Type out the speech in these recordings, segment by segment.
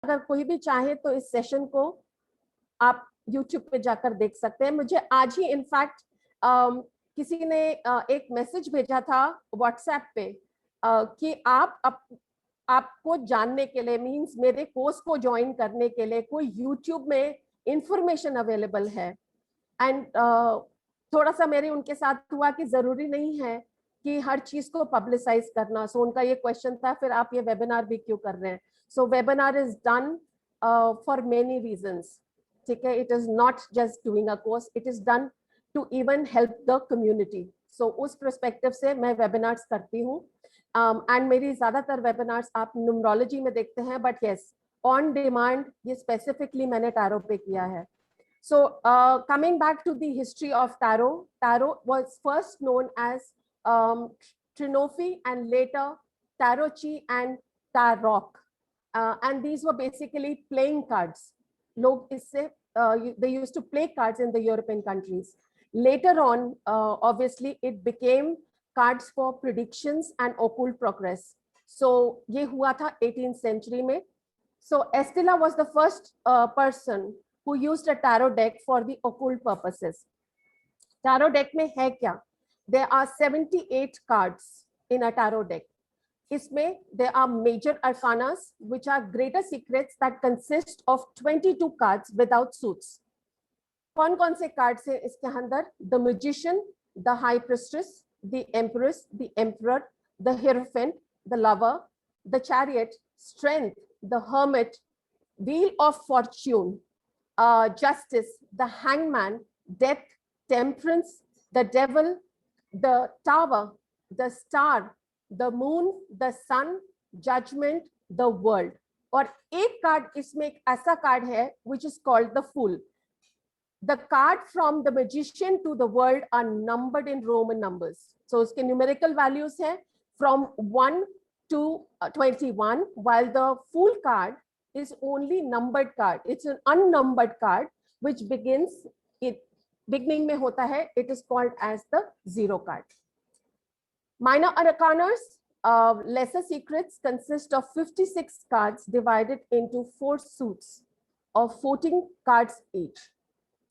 अगर कोई भी चाहे तो इस सेशन को आप YouTube पे जाकर देख सकते हैं। मुझे आज ही इनफैक्ट किसी ने एक मैसेज भेजा था व्हाट्सएप पे कि आपको जानने के लिए मींस मेरे कोर्स को ज्वाइन करने के लिए कोई YouTube में इंफॉर्मेशन अवेलेबल है। एंड थोड़ा सा मेरे उनके साथ हुआ कि जरूरी नहीं है कि हर चीज को पब्लिसाइज करना। सो उनका ये क्वेश्चन था, फिर आप ये वेबिनार भी क्यों कर रहे हैं? So webinar is done for many reasons, ठीक है। It is not just doing a course, it is done to even help the community. So उस परस्पेक्टिव से मैं वेबिनार्स करती हूँ। एंड मेरी ज्यादातर वेबिनार्स आप न्यूमरोलॉजी में देखते हैं, बट यस ऑन डिमांड ये स्पेसिफिकली मैंने टैरो पे किया है। So coming back to the history of tarot, tarot was first known as Trinofi and later Tarotchi and Tarok. And these were basically playing cards. They used to play cards in the European countries. Later on, obviously, it became cards for predictions and occult progress. So ये हुआ था 18th century में. So Estella was the first person who used a tarot deck for the occult purposes. Tarot deck में है क्या? There are 78 cards in a tarot deck. इसमें there are major arcanas which are greater secrets that consist of 22 cards without suits. कौन कौन से cards हैं इसके अंदर? The magician, the high priestess, the empress, the emperor, the hierophant, the lover, the chariot, strength, the hermit, wheel of fortune, justice, the hangman, death, temperance, the devil, the tower, the star, the moon, the sun, judgment, the world. और एक card इसमें एक ऐसा card है which is called the fool. The card from the magician to the world are numbered in Roman numbers. So उसके numerical values हैं from 1 to 21, while the fool card is only numbered card. It's an unnumbered card which beginning में होता है. It is called as the zero card. Minor arcanas, lesser secrets, consist of 56 cards divided into 4 suits of 14 cards each.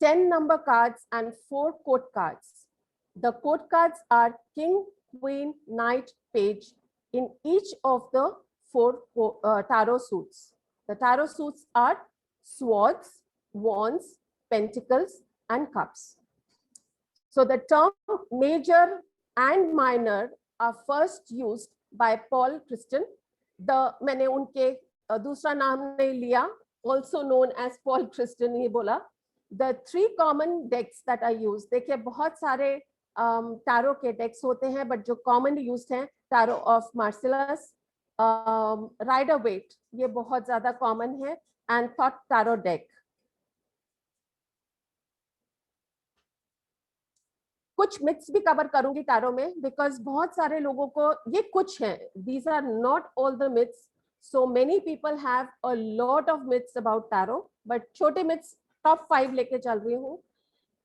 10 number cards and 4 court cards. The court cards are king, queen, knight, page in each of the 4 tarot suits. The tarot suits are swords, wands, pentacles, and cups. So the term major and minor are first used by Paul Christian. मैंने उनके दूसरा नाम नहीं लिया, also known as Paul Christian ही बोला. The 3 common decks that are used, देखिए बहुत सारे tarot के decks होते हैं, but जो commonly used हैं tarot of Marcellus, Rider-Waite, ये बहुत ज्यादा common है, and Thoth tarot deck. कुछ myths भी cover करूंगी tarot में, because बहुत सारे लोगों को ये कुछ हैं, these are not all the myths. So many people have a lot of myths about tarot, but छोटे myths top 5 लेके चल रही हूँ.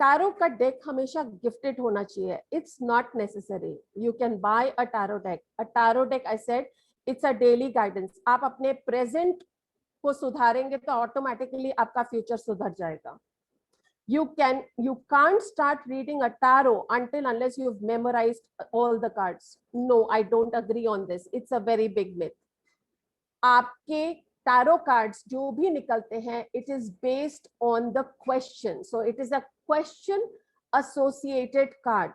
Tarot का deck हमेशा gifted होना चाहिए. It's not necessary. You can buy a tarot deck. A tarot deck, I said, it's a daily guidance. आप अपने present को सुधारेंगे तो automatically आपका future सुधर जाएगा. You can't start reading a tarot unless you've memorized all the cards. No, I don't agree on this. It's a very big myth. आपके tarot cards जो भी निकलते हैं, it is based on the question. So it is a question associated card.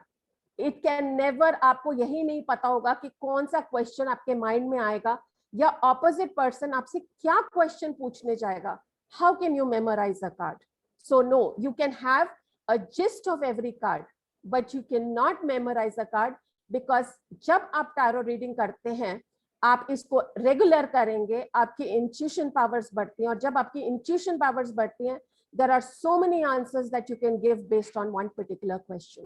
It can never, आपको यही नहीं पता होगा कि कौन सा question आपके mind में आएगा या opposite person आपसे क्या question पूछने जाएगा. How can you memorize a card? So no, you can have a gist of every card, but you cannot memorize a card, because जब आप tarot reading करते हैं, आप इसको रेगुलर करेंगे, आपकी इंट्यूशन पावर्स बढ़ती हैं, और जब आपकी इंट्यूशन पावर्स बढ़ती हैं, there are so many answers that you can give based on one particular question.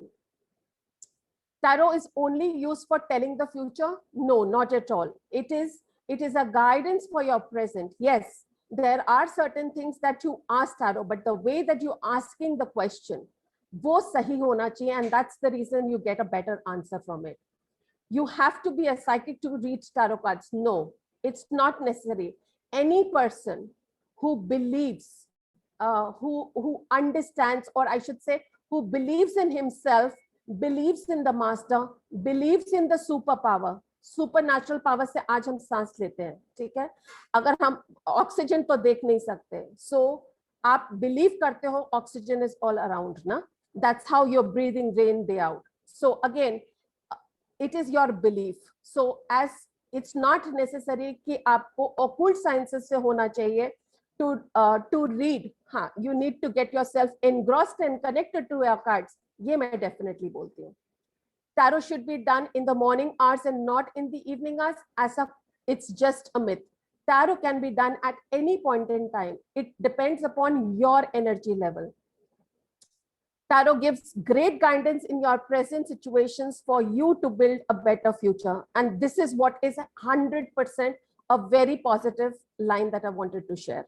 Tarot is only used for telling the future? No, not at all. It is a guidance for your present. Yes, there are certain things that you ask tarot, but the way that you asking the question, वो सही होना चाहिए, and that's the reason you get a better answer from it. You have to be a psychic to read tarot cards. No, it's not necessary. Any person who believes, who understands, or I should say who believes in himself, believes in the master, believes in the superpower. Super natural power से आज हम सांस लेते हैं, ठीक है, अगर हम ऑक्सीजन तो देख नहीं सकते, सो आप बिलीव करते हो ऑक्सीजन इज ऑल अराउंड ना, that's how you're breathing day in day out. So again it is your belief. So as it's not necessary कि आपको ऑकल्ट साइंसेस से होना चाहिए to read. हाँ, you need to get yourself engrossed and connected to your cards. ये मैं definitely बोलती हूँ. Tarot should be done in the morning hours and not in the evening hours. It's just a myth. Tarot can be done at any point in time. It depends upon your energy level. Tarot gives great guidance in your present situations for you to build a better future. And this is what is 100% a very positive line that I wanted to share.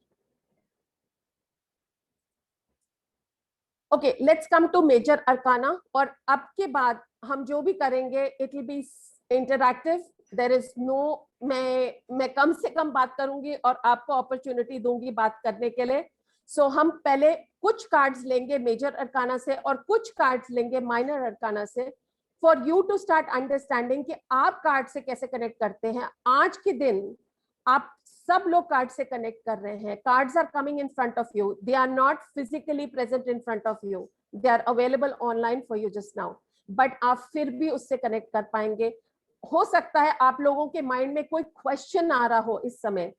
Okay, let's come to major arcana. और अब के बाद हम जो भी करेंगे it will be interactive. There is no, मैं कम से कम बात करूंगी और आपको अपॉर्चुनिटी दूंगी बात करने के लिए. So हम पहले कुछ कार्ड्स लेंगे मेजर अरकाना से और कुछ कार्ड्स लेंगे माइनर अरकाना से, for you to start understanding कि आप कार्ड से कैसे कनेक्ट करते हैं. आज के दिन आप सब लोग कार्ड से कनेक्ट कर रहे हैं. Cards are coming in front of you, they are not physically present in front of you, they are available online for you just now, but आप फिर भी उससे कनेक्ट कर पाएंगे. हो सकता है आप लोगों के माइंड में कोई क्वेश्चन आ रहा हो इस समय.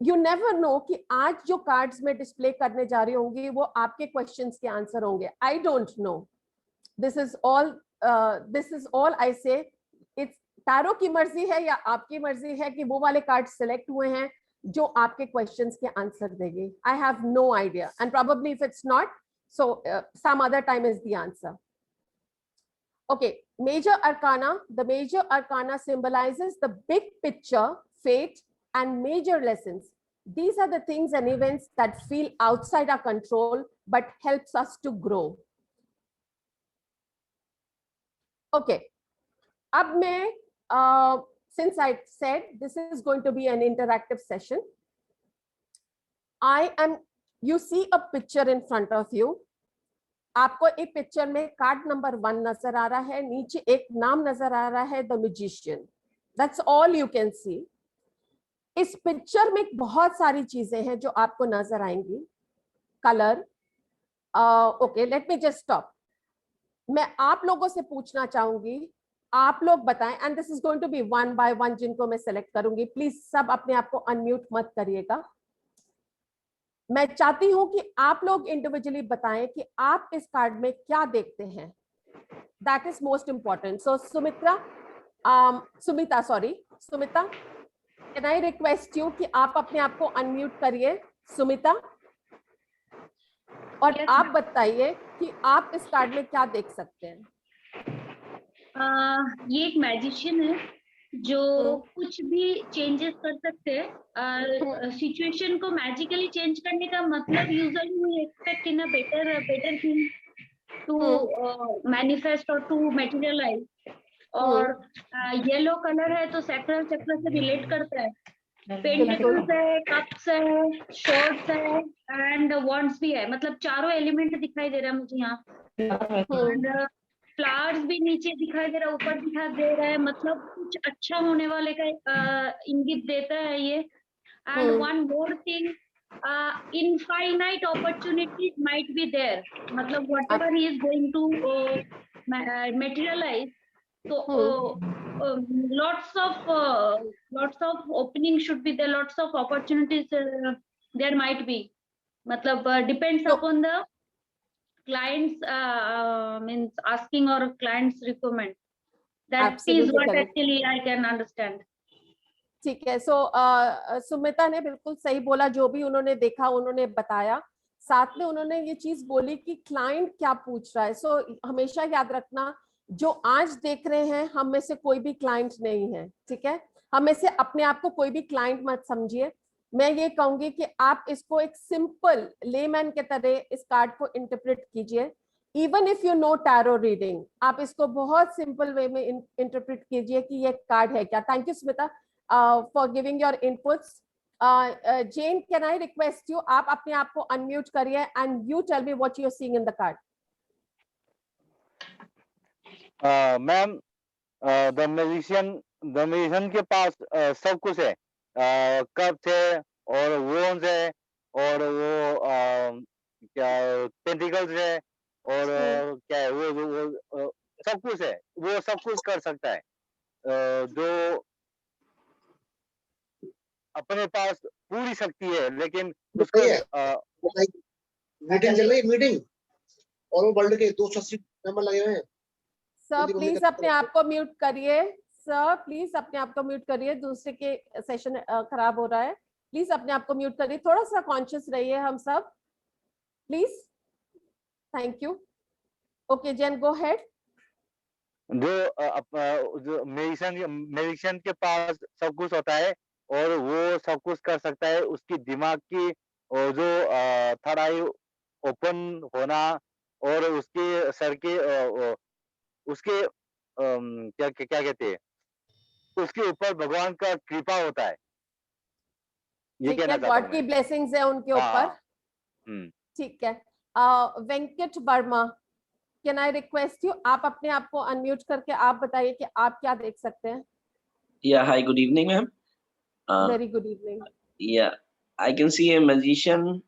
यू नेवर नो कि आज जो कार्ड्स में डिस्प्ले करने जा रही होंगी वो आपके क्वेश्चंस के आंसर होंगे. I don't know, this is all I say. It's tarot की मर्जी है या आपकी मर्जी है कि वो वाले कार्ड सिलेक्ट हुए हैं जो आपके क्वेश्चंस के आंसर देंगे. I have no idea and probably if it's not, so some other time is the answer. Okay, major arcana. The major arcana symbolizes the big picture, fate, and major lessons. These are the things and events that feel outside our control but helps us to grow. Okay, अब मैं since I said this is going to be an interactive session, you see a picture in front of you. आपको एक picture में card number 1 नजर आ रहा है, नीचे एक नाम नजर आ रहा है, the magician. That's all you can see. इस पिक्चर में बहुत सारी चीजें हैं जो आपको नजर आएंगी. Colour. Okay, let me just stop. मैं आप लोगों से पूछना चाहूंगी, आप लोग बताएं, and this is going to be 1 by 1 जिनको मैं सेलेक्ट करूंगी. प्लीज सब अपने आप को अनम्यूट मत करिएगा. मैं चाहती हूं कि आप लोग इंडिविजुअली बताएं कि आप इस कार्ड में क्या देखते हैं. That is most important. So Sumita, can I request you कि आप अपने आप को अनम्यूट करिए, सुमिता, और आप बताइए कि आप इस कार्ड में क्या देख सकते हैं. ये एक मैजिशियन है जो कुछ भी चेंजेस कर सकते हैं. सिचुएशन को मैजिकली चेंज करने का मतलब usually we expect in a better thing to manifest और टू मटेरियलाइज. और येलो कलर है तो सैक्रल चक्र से रिलेट करता है. पेंटिकल्स है, कप्स है, शॉर्ट्स है एंड वॉन्ड्स भी है. मतलब चारों एलिमेंट दिखाई दे रहा है मुझे यहाँ. एंड फ्लावर्स भी नीचे दिखाई दे रहा है, ऊपर दिखाई दे रहा है. मतलब कुछ अच्छा होने वाले का इंगित देता है ये. And one more thing, infinite opportunities might be there. मतलब whatever he is going to materialise, so lots of openings should be there, lots of opportunities there might be. मतलब depends upon the clients means asking or clients requirement. That Absolutely is what correct. Actually I can understand. ठीक है. सो सुमिता ने बिल्कुल सही बोला, जो भी उन्होंने देखा उन्होंने बताया. साथ में उन्होंने ये चीज बोली कि क्लाइंट क्या पूछ रहा है. सो हमेशा याद रखना, जो आज देख रहे हैं हम में से कोई भी क्लाइंट नहीं है, ठीक है. हम में से अपने आप को कोई भी क्लाइंट मत समझिए. मैं ये कहूंगी कि आप इसको एक सिंपल लेमैन के तरह इस कार्ड को इंटरप्रेट कीजिए. Even if you know tarot reading, आप इसको बहुत सिंपल वे में इंटरप्रेट कीजिए कि ये कार्ड है क्या. Thank you Smita for giving your inputs. Jane, can I request you, आप अपने आप को unmute करिए and you tell me what you're seeing in the card. Ma'am, the musician के पास सब कुछ है, कप्स है और वोन्स है और वो क्या पेंटिकल्स है और क्या है वो सब कुछ है, वो सब कुछ कर सकता है, जो अपने पास पूरी शक्ति है, लेकिन उसका मीटिंग चल रही है, मीटिंग और वो वर्ल्ड के 280 मेंबर लगे हुए हैं। सर प्लीज अपने आप को म्यूट करिए, सर प्लीज अपने आप को म्यूट करिए, दूसरे के सेशन खराब हो रहा है, प्लीज अपने आप को म्यूट करिए, थोड़ा सा कॉन्शियस रहिए हम सब please, thank you. Okay Jen, go ahead. जो म्यूजिशियन के पास सब कुछ होता है और वो सब कुछ कर सकता है, उसकी दिमाग की और जो थर्ड आई ओपन होना और उसके सर के उसके क्या क्या कहते हैं, उसके ऊपर भगवान का कृपा होता है, ये ठीक कहना है, चाहता हूं गॉड की मैं। ब्लेसिंग्स है उनके ऊपर। ठीक है, Venkat Varma, can I request you, आप अपने आप को अनम्यूट करके आप बताइए कि आप क्या देख सकते हैं। Yeah, hi, good evening, ma'am. Very good evening. Yeah, I can see a magician.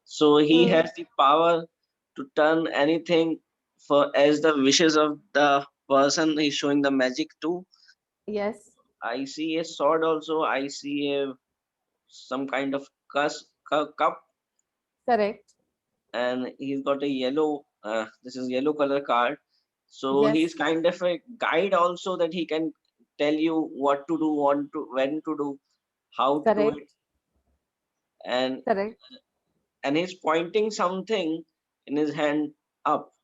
So he has the power to turn anything for as the wishes of the person he's showing the magic to. Yes. I see a sword also. I see some kind of cup, Correct. and he's got a yellow. This is yellow color card. So Yes. he's kind of a guide also, that he can tell you what to do, when to do, how to do Correct. it. And Correct. and he's pointing something in his hand up.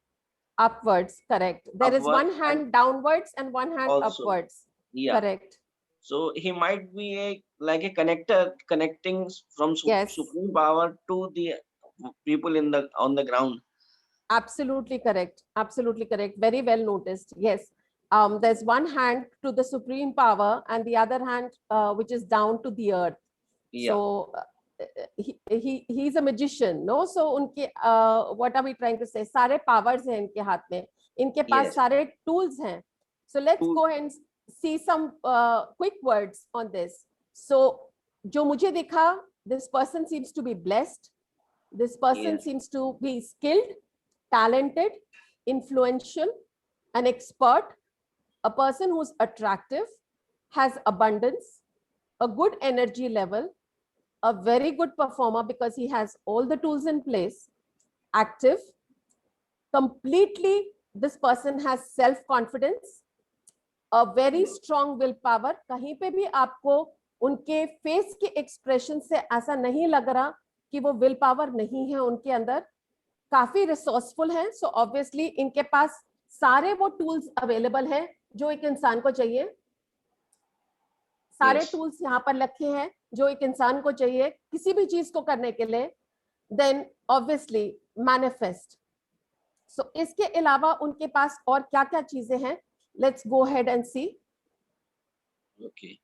Upwards, correct. There is Upward one hand downwards and one hand also. upwards. Yeah. Correct. So he might be like a connector, connecting from Yes. supreme power to the people on the ground. Absolutely correct. Absolutely correct. Very well noticed. Yes. There's one hand to the supreme power and the other hand which is down to the earth. Yeah. So he's a magician, no? So unke what are we trying to say? सारे powers हैं इनके हाथ में, इनके पास Yes. सारे tools हैं. So let's Tools. go and see some quick words on this. So जो मुझे दिखा, this person seems to be blessed. This person Yes. seems to be skilled, talented, influential, an expert, a person who's attractive, has abundance, a good energy level, a very good performer because he has all the tools in place, active, completely, this person has self-confidence, a very strong willpower. कहीं पे भी आपको उनके face के expression से ऐसा नहीं लग रहा कि वो विल पावर नहीं है उनके अंदर, काफी रिसोर्सफुल है। सो ऑब्वियसली इनके पास सारे वो टूल्स अवेलेबल हैं जो एक इंसान को चाहिए, सारे टूल्स यहाँ पर रखे हैं जो एक इंसान को चाहिए किसी भी चीज को करने के लिए, देन ऑब्वियसली मैनिफेस्ट। सो इसके अलावा उनके पास और क्या क्या चीजें हैं, let's go ahead and see. Okay.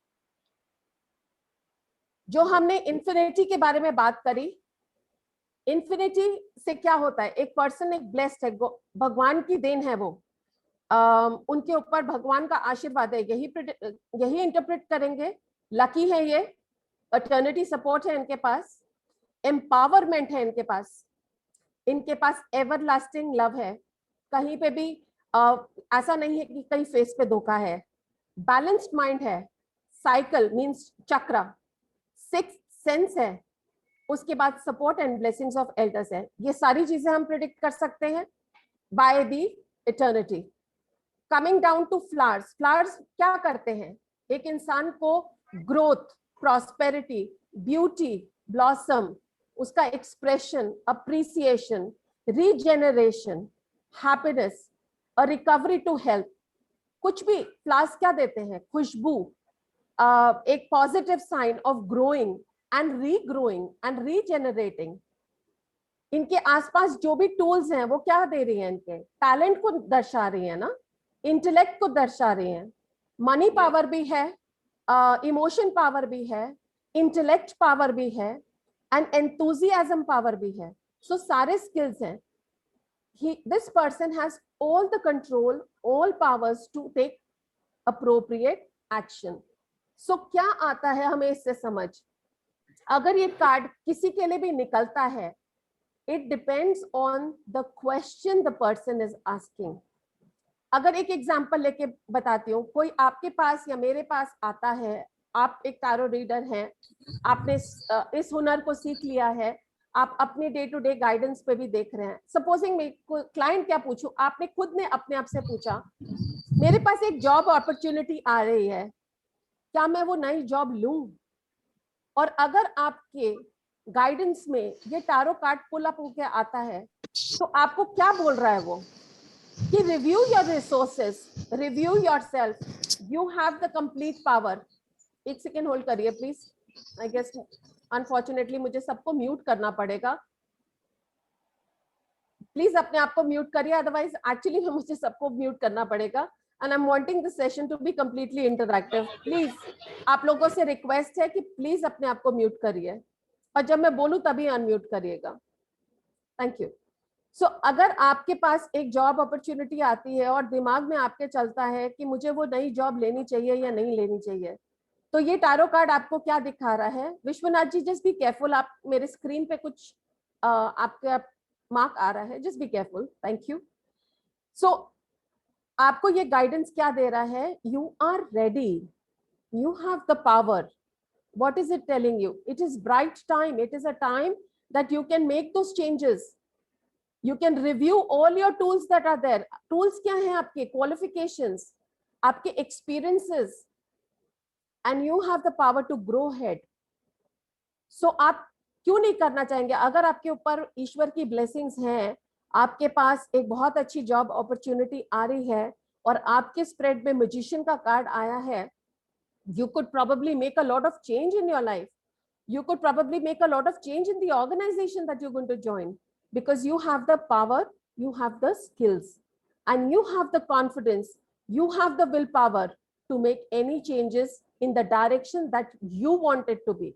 जो हमने इन्फिनिटी के बारे में बात करी, इन्फिनिटी से क्या होता है, एक पर्सन एक ब्लेस्ड है, भगवान की देन है वो, उनके ऊपर भगवान का आशीर्वाद है, यही इंटरप्रेट करेंगे। लकी है ये, अटर्निटी सपोर्ट है इनके पास, एम्पावरमेंट है इनके पास एवरलास्टिंग लव है, कहीं पे भी ऐसा नहीं है कि कहीं फेस पे धोखा है, बैलेंस्ड माइंड है, साइकिल मींस चक्र, सिक्स्थ सेंस है, उसके बाद support and blessings of elders है। ये सारी चीजें हम प्रिडिक्ट कर सकते हैं by the eternity. Coming down to flowers, flowers क्या करते हैं, एक इंसान को ग्रोथ, प्रॉस्पेरिटी, ब्यूटी, ब्लॉसम, उसका expression, appreciation, regeneration, happiness, a recovery to health, कुछ भी फ्लावर्स क्या देते हैं, खुशबू, एक positive sign of growing and regrowing and रीजेनरेटिंग। इनके आसपास जो भी टूल्स हैं वो क्या दे रही हैं, इनके टैलेंट को दर्शा रही है ना, इंटेलेक्ट को दर्शा रही हैं, मनी पावर भी है, इमोशन पावर भी है, इंटेलेक्ट पावर भी है एंड एंथुजियाज्म पावर भी है. सो सारे स्किल्स हैं. This person has all the control, all powers to take appropriate action. So क्या आता है हमें इससे समझ? अगर ये कार्ड किसी के लिए भी निकलता है, it depends on the question the person is asking. अगर एक एग्जाम्पल लेके बताती हूँ, कोई आपके पास या मेरे पास आता है, आप एक टैरो रीडर हैं, आपने इस हुनर को सीख लिया है, आप अपने डे टू डे गाइडेंस पे भी देख रहे हैं. सपोजिंग मैं क्लाइंट क्या पूछूं, आपने खुद ने अपने आप से पूछा, मेरे पास एक जॉब अपॉर्चुनिटी आ रही है, क्या मैं वो नई जॉब लूं? और अगर आपके गाइडेंस में ये टैरो कार्ड पुल अप होके आता है, तो आपको क्या बोल रहा है वो कि review your resources, review yourself, you have the complete power. एक सेकेंड होल्ड करिए प्लीज. आई गेस अनफॉर्चुनेटली मुझे सबको म्यूट करना पड़ेगा. प्लीज अपने आप को म्यूट करिए, अदरवाइज एक्चुअली मुझे सबको म्यूट करना पड़ेगा. And I am wanting this session to be completely interactive. Please आप लोगों से रिक्वेस्ट है कि प्लीज अपने आप को म्यूट करिए, और जब मैं बोलूं तभी अनम्यूट करिएगा. Thank you. सो अगर आपके पास एक जॉब अपॉर्चुनिटी आती है और दिमाग में आपके चलता है कि मुझे वो नई जॉब लेनी चाहिए या नहीं लेनी चाहिए, तो ये टैरो कार्ड आपको क्या दिखा रहा है? Vishwanath ji, just be careful. आप मेरे स्क्रीन पे कुछ आपका मार्क आ रहा है, just be careful. Thank you. So आपको ये गाइडेंस क्या दे रहा है? You are ready, you have the power. What is it telling you? It is bright time. It is a time that you can make those changes. You can review all your tools that are there. Tools क्या हैं आपके? Qualifications, आपके experiences, and you have the power to grow ahead. So आप क्यों नहीं करना चाहेंगे? अगर आपके ऊपर ईश्वर की blessings हैं, आपके पास एक बहुत अच्छी जॉब अपॉर्चुनिटी आ रही है और आपके स्प्रेड में मैजिशियन का कार्ड आया है, you could probably make a lot of change in your life. You could probably make a lot of change in the organization that you're going to join, because you have the power, you have the skills, and you have the confidence, you have the willpower to make any changes in the direction that you want it to be.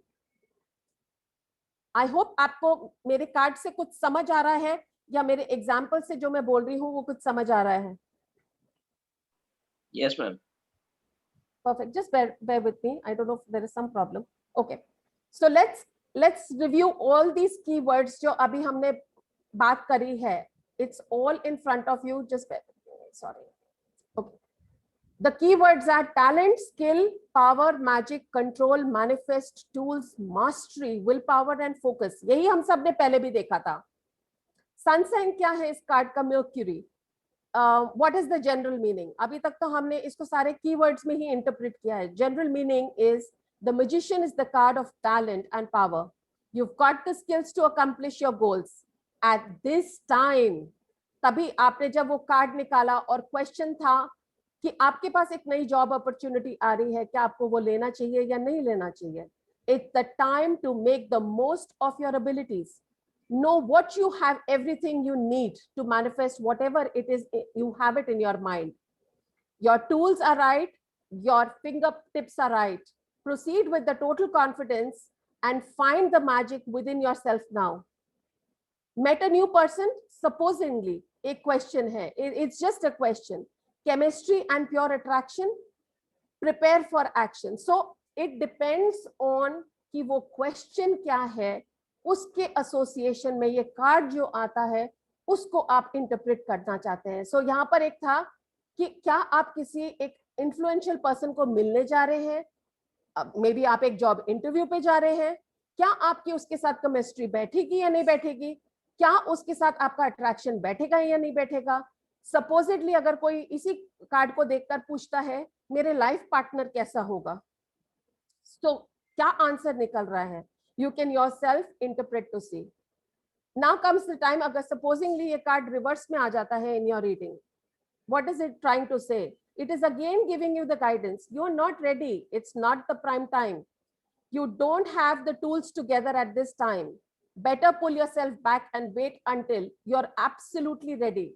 I hope आपको मेरे card से कुछ समझ आ रहा है, या मेरे example से जो मैं बोल रही हूँ वो कुछ समझ आ रहा है? Yes, ma'am. Perfect. Just bear with me. I don't know if there is some problem. Okay. So let's review all these keywords जो अभी हमने बात करी है. It's all in front of you. Just bear with me. Sorry. Okay. The keywords are talent, skill, power, magic, control, manifest, tools, mastery, willpower and focus. यही हम सब ने पहले भी देखा था. Sun sign क्या है इस कार्ड का? Mercury. What is the general meaning? अभी तक तो हमने इसको सारे keywords में ही interpret किया है. General meaning is the magician is the card of talent and power. You've got the skills to accomplish your goals at this time. तभी आपने जब वो कार्ड निकाला और क्वेश्चन था कि आपके पास एक नई जॉब अपॉर्चुनिटी आ रही है, क्या आपको वो लेना चाहिए या नहीं लेना चाहिए? It's the time to make the most of your abilities. Know what you have, everything you need to manifest whatever it is, you have it in your mind. Your tools are right, your fingertips are right. Proceed with the total confidence and find the magic within yourself now. Met a new person, supposingly, a question hai, it's just a question. Chemistry and pure attraction, prepare for action. So it depends on कि वो question क्या है, उसके association में ये card जो आता है उसको आप इंटरप्रेट करना चाहते हैं. सो यहाँ पर एक था कि क्या आप किसी एक इन्फ्लुएंशियल पर्सन को मिलने जा रहे हैं, मे बी आप एक जॉब इंटरव्यू पे जा रहे हैं, क्या आपकी उसके साथ केमिस्ट्री बैठेगी या नहीं बैठेगी, क्या उसके साथ आपका अट्रैक्शन बैठेगा या नहीं बैठेगा. सपोजिटली अगर कोई इसी कार्ड को देखकर पूछता है मेरे लाइफ पार्टनर कैसा होगा, तो क्या आंसर निकल रहा है? You can yourself interpret to see. Now comes the time, अगर supposingly ये कार्ड रिवर्स में आ जाता है in your reading, what is it trying to say? It is again giving you the guidance. You are not ready. It's not the prime time. You don't have the tools together at this time. Better pull yourself back and wait until you're absolutely ready.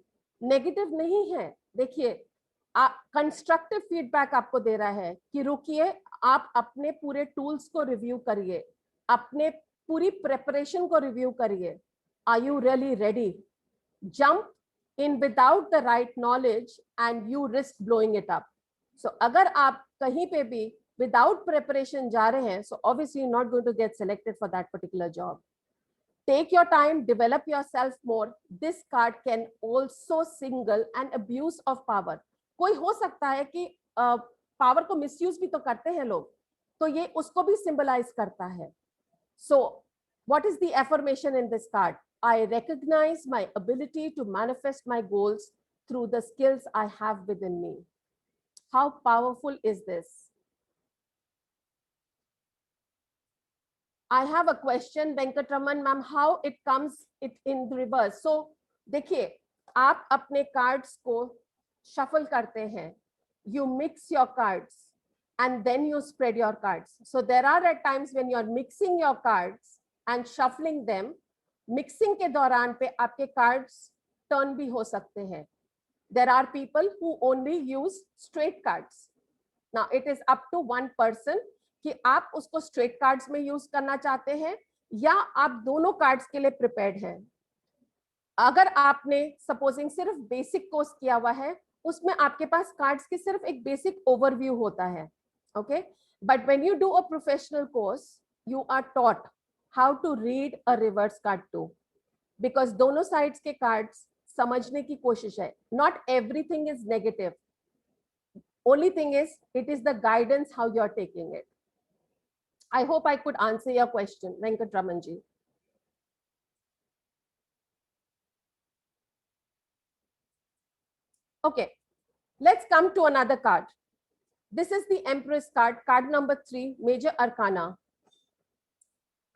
Negative नहीं है. देखिए, constructive feedback आपको दे रहा है कि रुकिए, आप अपने पूरे टूल्स को रिव्यू करिए, अपने पूरी प्रेपरेशन को रिव्यू करिए. Are you really ready? Jump in without the right knowledge and you risk blowing it up. So अगर आप कहीं पे भी विदाउट प्रेपरेशन जा रहे हैं, so obviously not going to get selected for that particular job. Take your time, develop yourself more. This card can also signal an abuse of power. कोई हो सकता है कि पावर को मिसयूज भी तो करते हैं लोग, तो ये उसको भी सिंबलाइज करता है. So what is the affirmation in this card? I recognize my ability to manifest my goals through the skills I have within me. How powerful is this? I have a question, Venkatraman ma'am, how it comes it in reverse. So देखिए, आप अपने cards को shuffle करते हैं, you mix your cards and then you spread your cards. So there are at times when you are mixing your cards and shuffling them, mixing के दौरान पे आपके cards turn भी हो सकते हैं. There are people who only use straight cards. Now it is up to one person कि आप उसको स्ट्रेट कार्ड्स में यूज करना चाहते हैं या आप दोनों कार्ड्स के लिए प्रिपेयर्ड हैं. अगर आपने सपोजिंग सिर्फ बेसिक कोर्स किया हुआ है, उसमें आपके पास कार्ड्स की सिर्फ एक बेसिक ओवरव्यू होता है. Okay, but when you do a professional course, you are taught how to read a reverse card too, because दोनों साइड्स के कार्ड्स समझने की कोशिश है. Not everything is negative, only thing is it is the guidance how you are taking it. I hope I could answer your question, Venkatramanji. Okay, let's come to another card. This is the Empress card, card number 3, Major Arcana.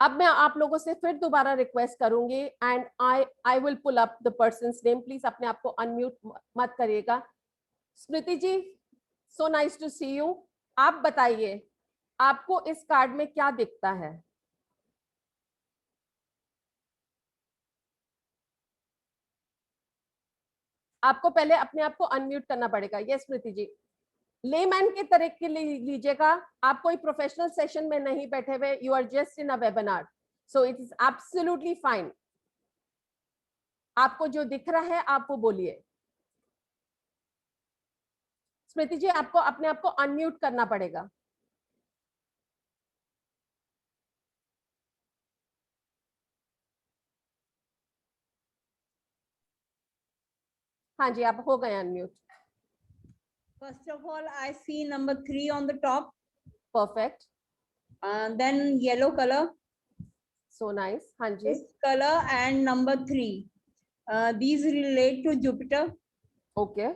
अब मैं आप लोगों से फिर दोबारा request करूंगी and I will pull up the person's name. Please अपने आप को unmute मत करिएगा. स्मृति जी, so nice to see you. आप बताइए आपको इस कार्ड में क्या दिखता है? आपको पहले अपने आप को अनम्यूट करना पड़ेगा. यस स्मृति जी, लेमैन के तरीके लीजिएगा. आप कोई प्रोफेशनल सेशन में नहीं बैठे हुए, you are just in a webinar, so it is absolutely fine. आपको जो दिख रहा है आप वो बोलिए. स्मृति जी, आपको अपने आप को अनम्यूट करना पड़ेगा. हाँ जी, आप हो गए unmute. First of all, I see number 3 on the top. Perfect. Then yellow color. So nice. हाँ जी. This color and number 3. These relate to Jupiter. Okay.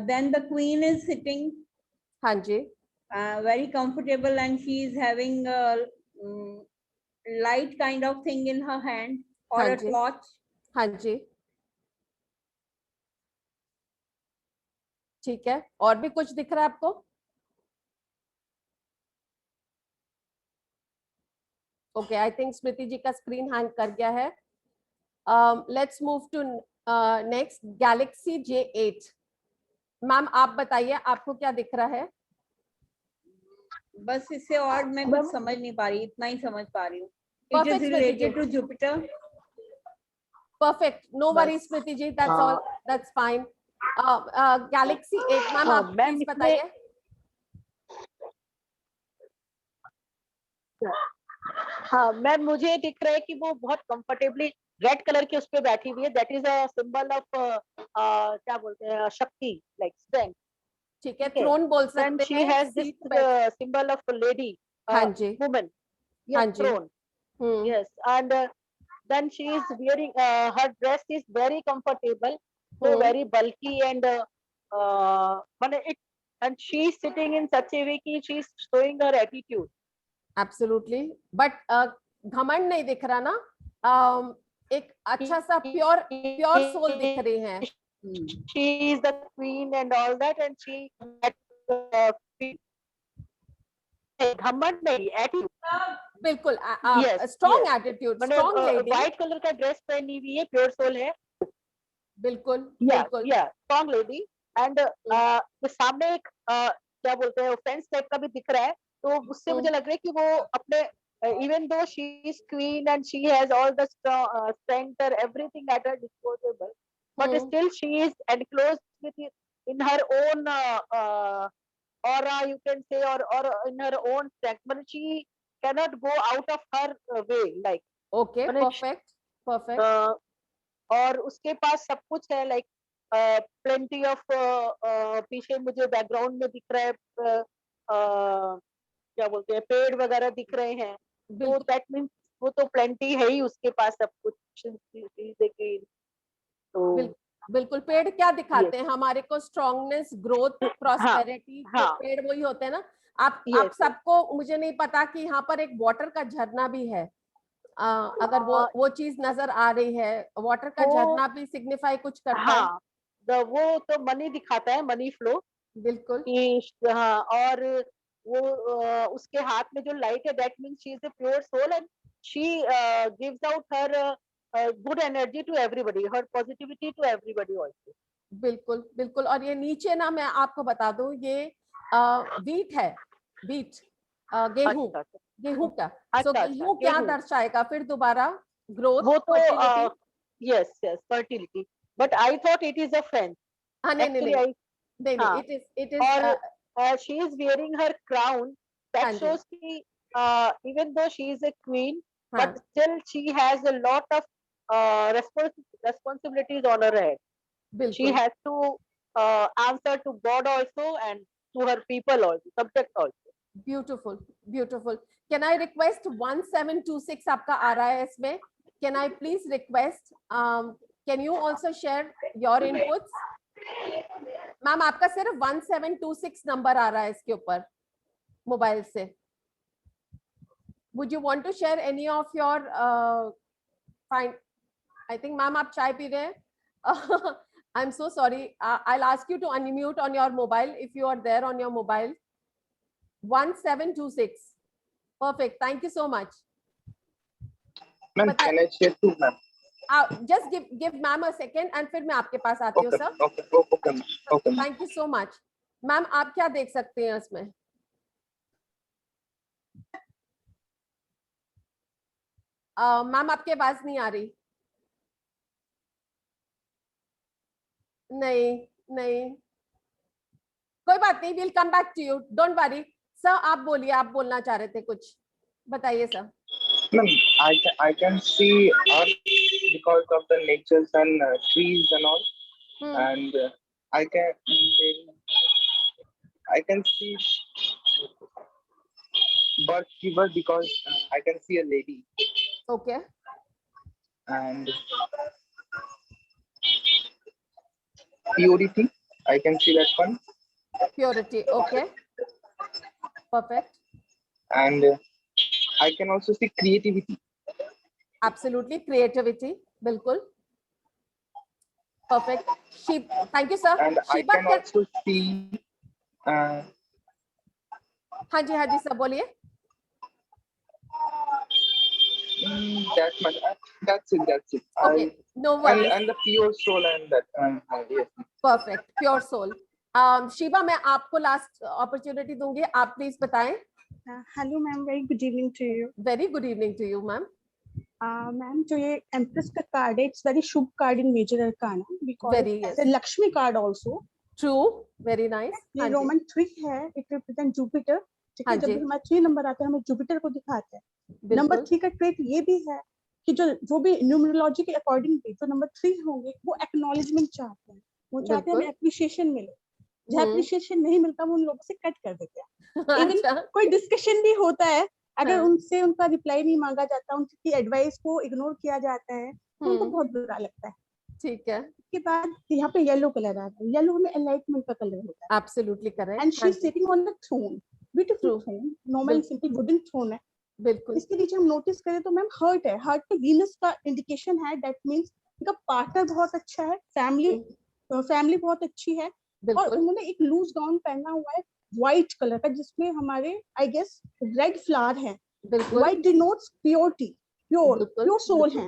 Then the queen is sitting. हाँ जी. Very comfortable, and she is having a light kind of thing in her hand or हाँ a ji. torch. हाँ जी. ठीक है, और भी कुछ दिख रहा है आपको? ओके, आई थिंक स्मृति जी का स्क्रीन हैंग कर गया है. Let's move to next, galaxy J8. Ma'am आप बताइए आपको क्या दिख रहा है? बस इससे और मैं कुछ समझ नहीं पा रही, इतना ही समझ पा रही हूँ. It is related to Jupiter. Perfect, no worries Smriti ji, that's all, that's fine. Galaxy 8 ma'am आप प्लीज बताइए. हाँ मैम, मुझे दिख रहा है कि वो बहुत कंफर्टेबली रेड कलर के उस पे बैठी हुई है. That is a symbol of क्या बोलते हैं, शक्ति, लाइक स्ट्रेंथ. ठीक है, थ्रोन बोल सकते हैं. She has this symbol of lady, हाँ जी, वुमन. हाँ जी. Throne. Yes, and then she is wearing her dress is very comfortable, so very bulky, and and she is sitting in such a way कि she is showing her attitude. Absolutely, but घमंड नहीं दिख रहा ना. एक अच्छा सा pure soul दिख रही है. She is the queen and all that, and she घमंड नहीं, attitude. बिल्कुल, Yes, strong yes. Attitude, strong lady. White colour का ड्रेस पहनी हुई है, प्योर सोल है. बिल्कुल Yeah, बिल्कुल. yeah, strong lady, एंड सामने एक क्या बोलते हैं फेंस टाइप का भी दिख रहा है, तो उससे मुझे लग रहा है कि वो अपने even though she is queen and she has all the strength or everything at her disposal, but still she is enclosed with in her own aura, you can say, or in her own strength, but she cannot go out of her way, like Okay, मतलब, perfect. और उसके पास सब कुछ है, like plenty of पीछे मुझे background में दिख रहा है क्या बोलते हैं, पेड़ वगैरह दिख रहे हैं, तो बिल्कुल दैट मीन्स वो तो प्लेंटी है ही उसके पास सब कुछ। तो बिल्कुल पेड़ क्या दिखाते yes, हैं हमारे को? स्ट्रॉन्गनेस, ग्रोथ, हाँ प्रॉस्पेरिटी। तो हाँ पेड़ वही होते हैं ना। आप yes, सबको, मुझे नहीं पता कि यहाँ पर एक वाटर का झरना भी है। अगर वो चीज नजर आ रही है, वाटर का वो झरना भी सिग्निफाई कुछ करता है। हाँ, वो तो मनी दिखाता है, मनी फ्लो बिल्कुल कि हाँ, और वो उसके हाथ में जो लाइट है, that means she is a pure soul and she gives out her good energy to everybody, her positivity to everybody also. बिल्कुल बिल्कुल। और ये नीचे ना, मैं आपको बता दूं, ये वीट है, वीट, गेहूं, अच्छा अच्छा गेहूं का। सो अच्छा, गेहूं क्या गेहूं, दर्शाएगा फिर दोबारा? ग्रोथ, वो तो fertility. Yes yes, fertility, but I thought it is a friend, हाँ, नहीं नहीं एक्चुअली नहीं आई, नहीं नहीं, हाँ, इट इज और she is wearing her crown, हाँ that जी, shows कि even though she is a queen, but हाँ still she has a lot of responsibilities on her head. She बिल्कुल। has to answer to God also and to her people also, subject also. Beautiful beautiful. Can I request 1726 आपका आ रहा है इसमें? Can I please request, can you also share your inputs? Ma'am आपका सिर्फ 1726 number आ रहा है इसके ऊपर मोबाइल से। Would you want to share any of your fine? I think ma'am आप चाय पी रहे हैं। I am so sorry, I will ask you to unmute on your mobile if you are there on your mobile. 1726, perfect, thank you so much. Ma'am, can I share too, ma'am? Just give ma'am a second and फिर मैं आपके पास आती हूँ Okay, sir. okay, okay, ma'am. Okay, ma'am. Thank you so much. Ma'am आप क्या देख सकते हैं इसमें? मैम आपकी आवाज नहीं आ रही। नहीं नहीं, कोई बात नहीं, we'll come back to you, don't worry। Sir आप बोलिए, आप बोलना चाह रहे थे कुछ, बताइए sir. Ma'am, I can see earth because of the natures and trees and all, and I can see bird fever because I can see a lady, Okay, and purity, I can see that one, purity, okay, perfect, and I can also see creativity. absolutely, creativity, बिल्कुल, perfect। thank you sir। And I can also see हाँ जी sir बोलिए। that much. That's it. Okay, no worries। And the pure soul and that. Yes. Perfect, pure soul। Shiva, मैं आपको last opportunity दूंगी, आप please बताएं। Hello ma'am, very good evening to you. Very good evening to you ma'am. Ma'am जो ये empress का card है, it's very शुभ card in major arcana, Very, because yes। Lakshmi card also. True, very nice. ये Roman 3 है, it represent Jupiter. ठीक है, जब हमारा 3 नंबर आता है हमें जुपिटर को दिखाता है। नंबर 3 का ट्रेट ये भी है कि जो भी न्यूमरोलॉजी के अकॉर्डिंग भी जो नंबर 3 होंगे वो एक्नॉलेजमेंट चाहते हैं, वो चाहते हैं एप्रिशिएशन मिले। जहाँ एप्रिशिएशन नहीं मिलता वो उन लोगों से कट कर देते हैं। इवन कोई डिस्कशन भी होता है, अगर उनसे उनका रिप्लाई नहीं मांगा जाता, उनकी एडवाइस को इग्नोर किया जाता है, तो उनको बहुत बुरा लगता है। ठीक है। उसके बाद यहाँ पे येलो कलर आता है, येलो हमें एनलाइटमेंट का कलर होता है। Absolutely correct. And she is sitting on the throne, beautiful throne, normal simple wooden throne है। बिल्कुल। इसके नीचे हम नोटिस करें तो मैम हर्ट है, हर्ट पे वीनस का इंडिकेशन है, दैट मींस इनका पार्टनर बहुत अच्छा है, फैमिली बहुत अच्छी है। और उन्होंने एक लूज गाउन पहना हुआ है व्हाइट कलर का, जिसमें हमारे आई गेस रेड फ्लावर है। White denotes purity, pure soul है।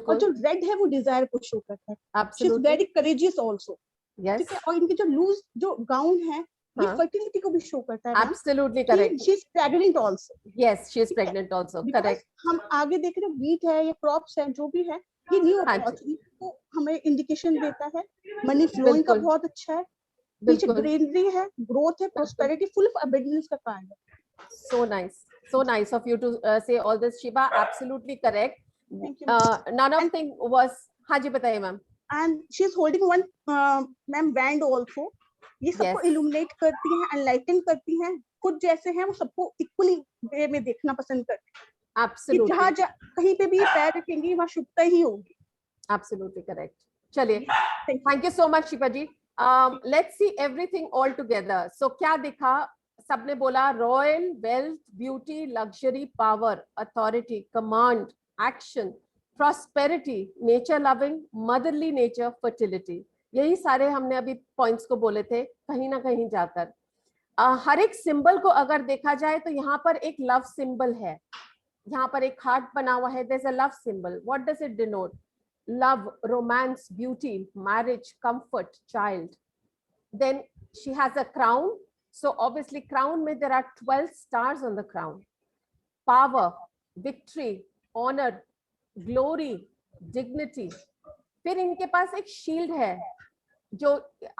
और जो रेड है वो डिजायर को शो करता है। She is very courageous also. Yes. ठीक है, और इनके जो लूज जो गाउन है ये हाँ. फर्टिलिटी को भी शो करता है। Absolutely correct. She is pregnant also. Yes, she is pregnant also. Correct. हम आगे देख रहे हैं वीट है या क्रॉप्स है जो भी है, ये न्यू हाँ जी. अपॉर्चुनिटी को हमें इंडिकेशन देता है। मनी फ्लोइंग का बिल्कुल. बहुत अच्छा है, पीछे बिल्कुल. ग्रीनरी है, ग्रोथ है, प्रोस्पेरिटी, फुल ऑफ अबंडेंस का कार्ड है। So nice. So nice of you to say all this, Shiba. Absolutely correct. Thank you. None of thing was. हाँ जी बताइए ma'am. And she is holding one ma'am band also. ये सबको Yes. Illuminate करती हैं, enlighten करती हैं। खुद जैसे हैं वो सबको इक्वली वे में देखना पसंद करती हैं कि Absolutely. जहाँ कहीं पे भी पैर रखेंगी वहाँ शुभता ही होगी। Absolutely correct. चलिए. Thank you. Thank you so much, Shiba ji. Let's see everything all together. So क्या दिखा? सबने बोला royal, wealth, beauty, luxury, power, authority, command, action, prosperity, nature loving, motherly nature, fertility. यही सारे हमने अभी पॉइंट्स को बोले थे कहीं ना कहीं जाकर। हर एक सिंबल को अगर देखा जाए तो यहाँ पर एक लव सिंबल है, यहाँ पर एक हार्ट बना हुआ है, there is a love symbol. What does it denote? Love, romance, beauty, marriage, comfort, child. Then she has a crown, so obviously crown mein there are 12 stars on the crown. Power, victory, honor, glory, dignity. फिर इनके पास एक shield है जो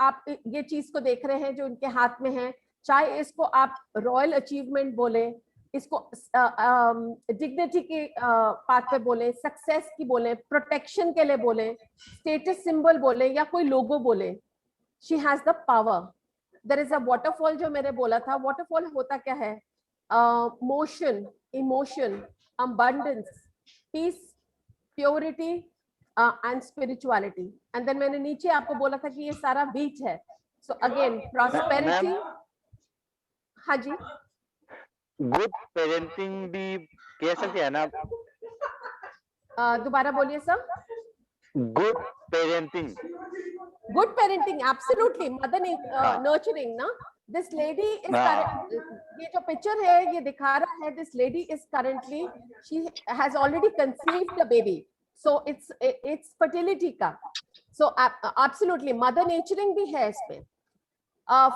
आप ये चीज को देख रहे हैं जो इनके हाथ में है, चाहे इसको आप रॉयल अचीवमेंट बोले, इसको डिग्निटी के पाथ पे बोले, सक्सेस की बोले, प्रोटेक्शन के लिए बोले, स्टेटस सिंबल बोले या कोई लोगो बोले। She has the power. There is a waterfall जो मैंने बोला था, वाटरफॉल होता क्या है? Motion, emotion, abundance, peace, purity and spirituality. And then मैंने नीचे आपको बोला था कि ये सारा बीच है। So again prosperity. हाँ जी, गुड पेरेंटिंग भी कह सकते हैं ना? दोबारा बोलिए sir. Good parenting. Good parenting, absolutely. Mother nurturing, na? This lady is ये जो पिक्चर है ये दिखा रहा है, this lady is currently, she has already conceived the baby, so it's fertility का। So absolutely mother nurturing भी है इसमें।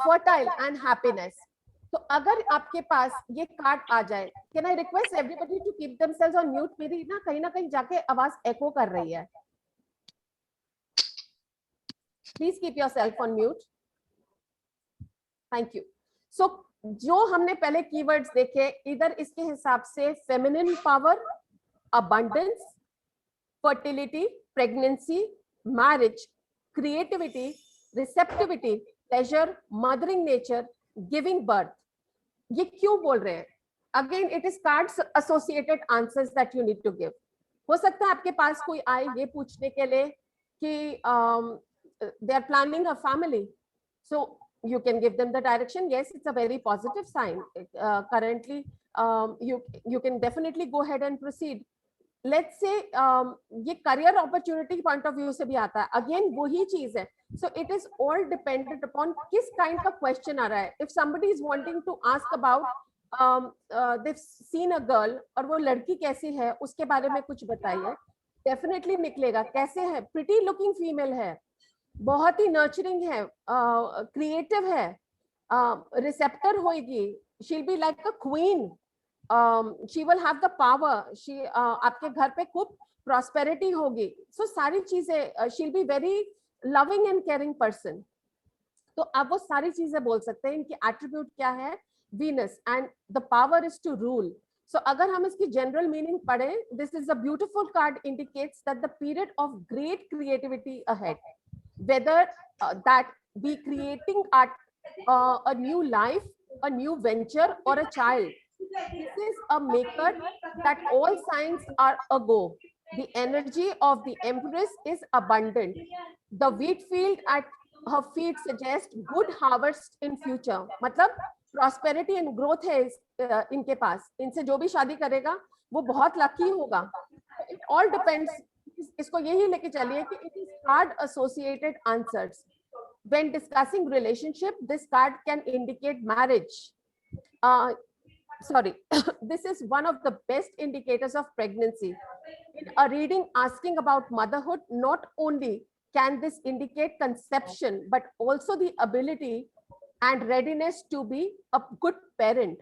Fertile and happiness। तो अगर आपके पास ये कार्ड आ जाए, can I request everybody to keep themselves on mute? मेरी ना कहीं जाके आवाज एको कर रही है। Please keep yourself on mute. Thank you. So जो हमने पहले कीवर्ड्स देखे, इधर इसके हिसाब से feminine power, abundance, fertility, pregnancy, marriage, creativity, receptivity, pleasure, mothering nature, giving birth. ये क्यों बोल रहे हैं? Again, it is cards associated answers that you need to give. हो सकता है आपके पास कोई आए ये पूछने के लिए कि they are planning a family, so you can give them the direction. Yes, it's a very positive sign. Currently you can definitely go ahead and proceed. Let's say ये career opportunity point of view से भी आता है, again वही चीज है। So it is all dependent upon किस kind का question आ रहा है। If somebody is wanting to ask about they've seen a girl और वो लड़की कैसी है उसके बारे में कुछ बताइए, definitely निकलेगा। कैसे है? pretty looking female है, बहुत ही नर्चरिंग है, क्रिएटिव है, रिसेप्टर होगी, she'll be like a queen, she will have the power, she आपके घर पे खूब प्रॉस्पेरिटी होगी। सो सारी चीजें, she'll be very loving and caring person. तो आप वो सारी चीजें बोल सकते हैं। इनकी एट्रीब्यूट क्या है? Venus, and the power is to rule. So अगर हम इसकी जनरल मीनिंग पढ़ें, this is a beautiful card, indicates that the period of great creativity ahead, whether that be creating a new life, a new venture, or a child. This is a maker that all signs are a go. The energy of the Empress is abundant. The wheat field at her feet suggests good harvest in future. मतलब prosperity and growth है इनके पास। इनसे जो भी शादी करेगा वो बहुत लकी होगा। It all depends. इसको यही लेके चलिए कि it is card associated answers. When discussing relationship, this card can indicate marriage. Sorry, this is one of the best indicators of pregnancy. In a reading asking about motherhood, not only can this indicate conception but also the ability and readiness to be a good parent?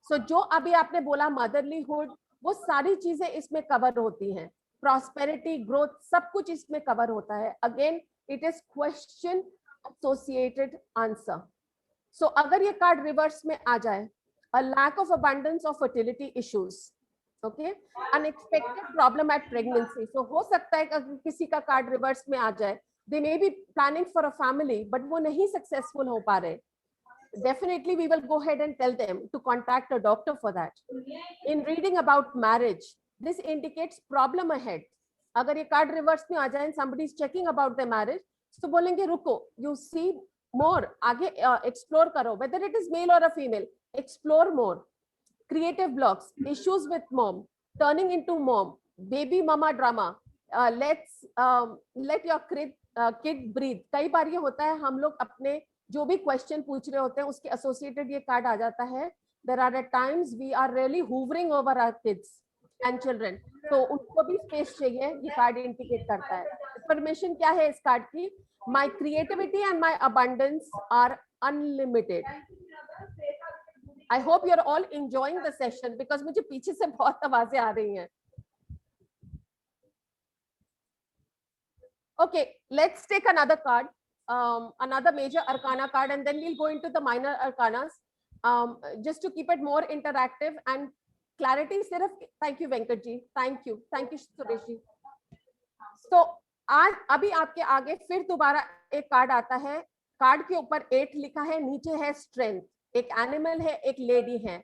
So जो अभी आपने बोला motherlyhood, वो सारी चीजें इसमें cover होती हैं, prosperity, growth, सब कुछ इसमें कवर होता है. Again, it is question associated answer. So अगर ये कार्ड रिवर्स में आ जाए, a lack of abundance of fertility issues, okay, unexpected problem at pregnancy. So हो सकता है कि किसी का कार्ड रिवर्स में आ जाए, they may be planning for a family but वो नहीं successful हो पा रहे. Definitely we will go ahead and tell them to contact a doctor for that. In reading about marriage, this indicates problem ahead. अगर ये card reverse में आ जाए and somebody is checking about their marriage, तो बोलेंगे रुको, you see more, आगे explore करो, whether it is male or a female, explore more. Creative blocks, issues with mom, turning into mom, baby mama drama, let your kid breathe. कई बार ये होता है, हम लोग अपने जो भी क्वेश्चन पूछ रहे होते हैं उसके एसोसिएटेड ये कार्ड आ जाता है. There are at times we are really hovering over our kids and children, तो उनको भी स्पेस चाहिए, ये कार्ड इंडिकेट करता है. इंफॉर्मेशन क्या है इस कार्ड की? My creativity and my abundance are unlimited. I hope you're all enjoying the session because मुझे पीछे से बहुत आवाजें आ रही हैं. Okay, let's take another card, another major arcana card, and then we'll go into the minor arcanas, just to keep it more interactive and clarity. Sirf, thank you Venkat ji, thank you Suresh ji. So आज अभी आपके आगे फिर दोबारा एक card आता है. Card के ऊपर 8 लिखा है, नीचे है स्ट्रेंथ, एक एनिमल है, एक लेडी है.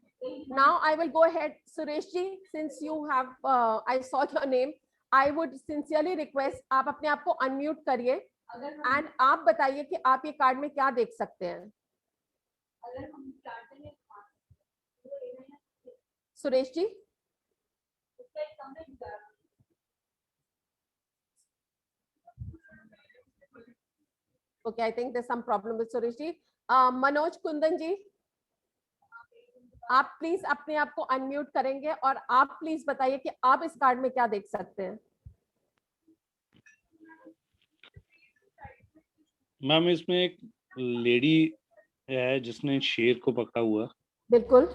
Now I will go ahead. Suresh ji, since you have I saw your name, I would sincerely request आप अपने आप को अनम्यूट करिए एंड आप बताइए कि आप ये कार्ड में क्या देख सकते हैं. Suresh ji, okay, I think there's some problem with Suresh ji. Manoj Kundan जी, आप प्लीज अपने आप को अनम्यूट करेंगे और आप प्लीज बताइए कि आप इस कार्ड में क्या देख सकते हैं. मैम, इसमें एक लेडी है जिसने शेर को पकड़ा हुआ. बिल्कुल,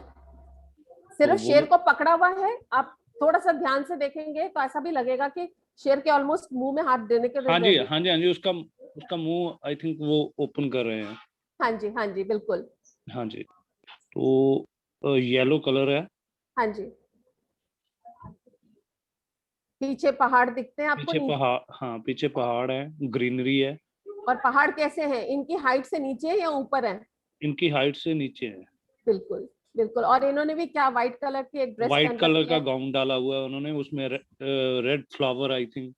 सिर्फ शेर को पकड़ा हुआ है. आप थोड़ा सा ध्यान से देखेंगे तो ऐसा भी लगेगा कि शेर के ऑलमोस्ट मुंह में हाथ देने के. हाँ जी, उसका मुंह आई थिंक वो ओपन कर रहे हैं. हाँ जी बिल्कुल. हाँ जी, तो येलो कलर है. हाँ जी, पीछे पहाड़ दिखते हैं आपको? पीछे पहाड़ है, ग्रीनरी है. और पहाड़ कैसे हैं? इनकी हाइट से नीचे है या ऊपर है? इनकी हाइट से नीचे है. बिल्कुल. और इन्होंने भी क्या व्हाइट कलर की एक ड्रेस, व्हाइट कलर का गाउन डाला हुआ है उन्होंने, उसमें रेड फ्लावर आई थिंक.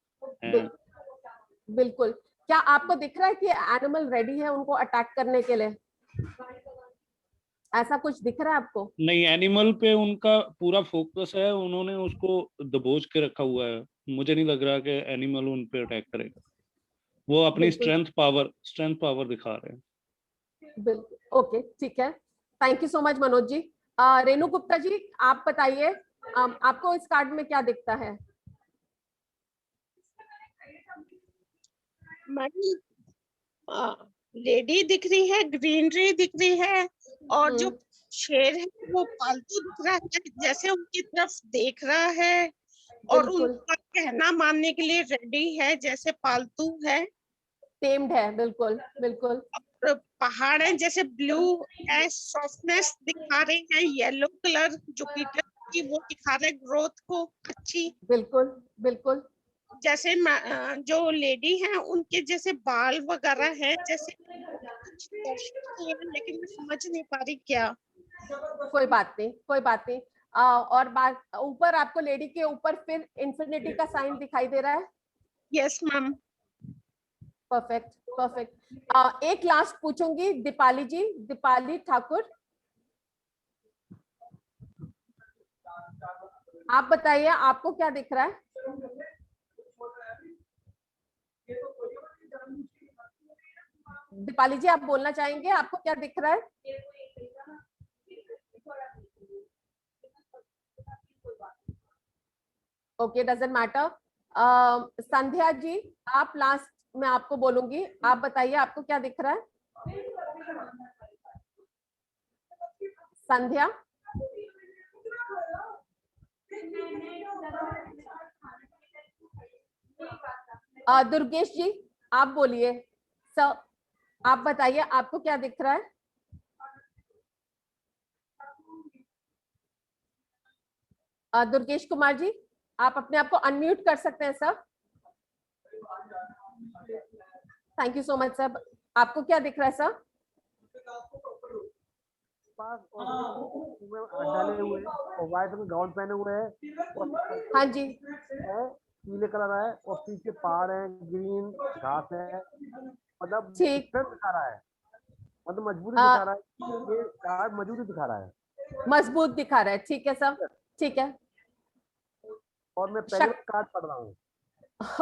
बिल्कुल. क्या आपको दिख रहा है कि एनिमल रेडी है उनको अटैक करने के लिए? ऐसा कुछ दिख रहा है आपको? नहीं, एनिमल पे उनका पूरा फोकस है, उन्होंने उसको दबोच के रखा हुआ है. मुझे नहीं लग रहा कि एनिमल उन पे अटैक करेगा. वो अपनी स्ट्रेंथ पावर दिखा रहे हैं. बिल्कुल. ओके, ठीक है. Thank you so much Manoj ji. Renu Gupta ji, आप बताइए आपको इस कार्ड में क्या दिखता है? लेडी दिख रही है, ग्रीनरी दिख रही है, और जो शेर है वो पालतू दिख रहा है, जैसे उनकी तरफ देख रहा है और उनका कहना मानने के लिए रेडी है, जैसे पालतू है, टेम्ड है. बिल्कुल. और पहाड़ है जैसे ब्लू एस सॉफ्टनेस दिखा रहे हैं. येलो कलर जुपिटर की वो दिखा रहे ग्रोथ को अच्छी. बिल्कुल. जैसे जो लेडी है उनके जैसे बाल वगैरह है, जैसे लेकिन मैं समझ नहीं पा रही क्या. कोई बात नहीं. और बात ऊपर आपको लेडी के ऊपर फिर इंफिनिटी का साइन दिखाई दे रहा है? Yes ma'am. परफेक्ट. एक लास्ट पूछूंगी, दीपाली जी, दीपाली ठाकुर, आप बताइए आपको क्या दिख रहा है? दीपाली जी, आप बोलना चाहेंगे, आपको क्या दिख रहा है? Okay, doesn't matter. Sandhya ji, आप लास्ट मैं आपको बोलूंगी, आप बताइए आपको क्या दिख रहा है? संध्या, दुर्गेश जी आप बोलिए। सर आप बताइए आपको क्या दिख रहा है? दुर्गेश कुमार जी आप अपने आप को अनम्यूट कर सकते हैं sir. Thank you so much sir. आपको क्या दिख रहा है सर? डाले हुए और व्हाइट में गाउन पहने हुए हैं। हाँ जी, पीले कलर है और पीछे पहाड़ है, ग्रीन घास है, मतलब ठीक दिखा रहा है, मतलब मजबूती दिखा रहा है, ये कार्ड मजबूती दिखा रहा है, मजबूत दिखा रहा है। ठीक है सर, ठीक है। और मैं पहले कार्ड पढ़ रहा हूँ।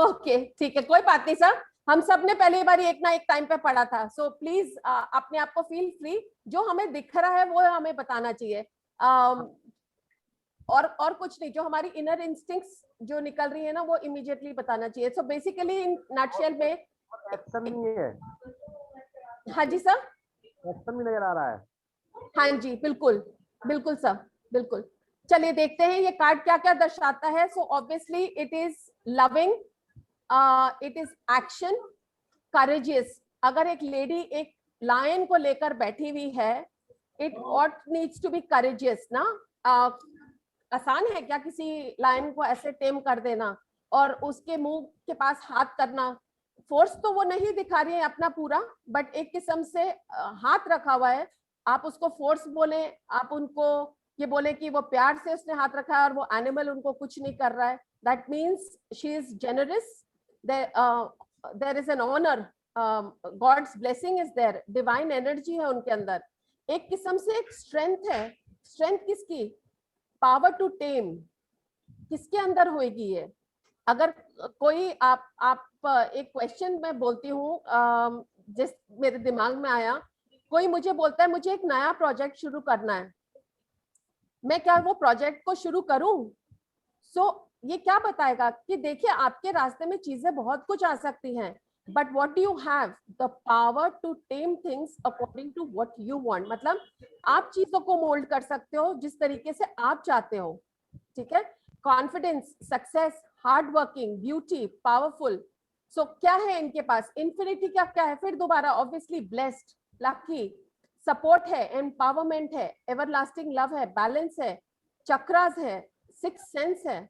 ओके ठीक है, कोई बात नहीं सर, हम सब ने पहली बार एक ना एक टाइम पे पढ़ा था। सो प्लीज अपने आप को फील फ्री, जो हमें दिख रहा है वो हमें बताना चाहिए। और कुछ नहीं, जो हमारी इनर इंस्टिंक्ट्स जो निकल रही है ना वो इमीडिएटली बताना चाहिए। सो बेसिकली इन नटशेल में एक्शन नहीं है। हाँ जी सर, एक्शन भी नजर आ रहा है। हाँ जी बिल्कुल बिल्कुल सर, बिल्कुल। चलिए देखते हैं ये कार्ड क्या क्या दर्शाता है। So obviously it is loving, it is action, courageous. अगर एक लेडी एक लायन को लेकर बैठी हुई है, it ought needs to be courageous ना। आसान है क्या किसी लायन को ऐसे टेम कर देना और उसके मुंह के पास हाथ करना? फोर्स तो वो नहीं दिखा रही है अपना पूरा, बट एक किस्म से हाथ रखा हुआ है। आप उसको फोर्स बोले, आप उनको ये बोले कि वो प्यार से उसने हाथ रखा है और वो एनिमल उनको कुछ नहीं कर रहा है, that means she is generous, there is an honour, God's blessing is there, divine energy है उनके अंदर। एक किस्म से एक स्ट्रेंथ है। स्ट्रेंथ किसकी? पावर टू टेम किसके अंदर होगी ये? अगर कोई आप एक क्वेश्चन मैं बोलती हूँ जिस मेरे दिमाग में आया, कोई मुझे बोलता है मुझे एक नया प्रोजेक्ट शुरू करना है, मैं क्या वो प्रोजेक्ट को शुरू करूं? ये क्या बताएगा कि देखिए आपके रास्ते में चीजें बहुत कुछ आ सकती हैं, but what you have the power to tame things according to what you want. मतलब आप चीजों को मोल्ड कर सकते हो जिस तरीके से आप चाहते हो, ठीक है? Confidence, success, hard working, beauty, powerful. So क्या है इनके पास? इन्फिनिटी का क्या है फिर दोबारा? ऑब्वियसली ब्लेस्ड, लकी, सपोर्ट है, एम्पावरमेंट है, एवरलास्टिंग लव है, बैलेंस है, चक्रास है, सिक्स सेंस है,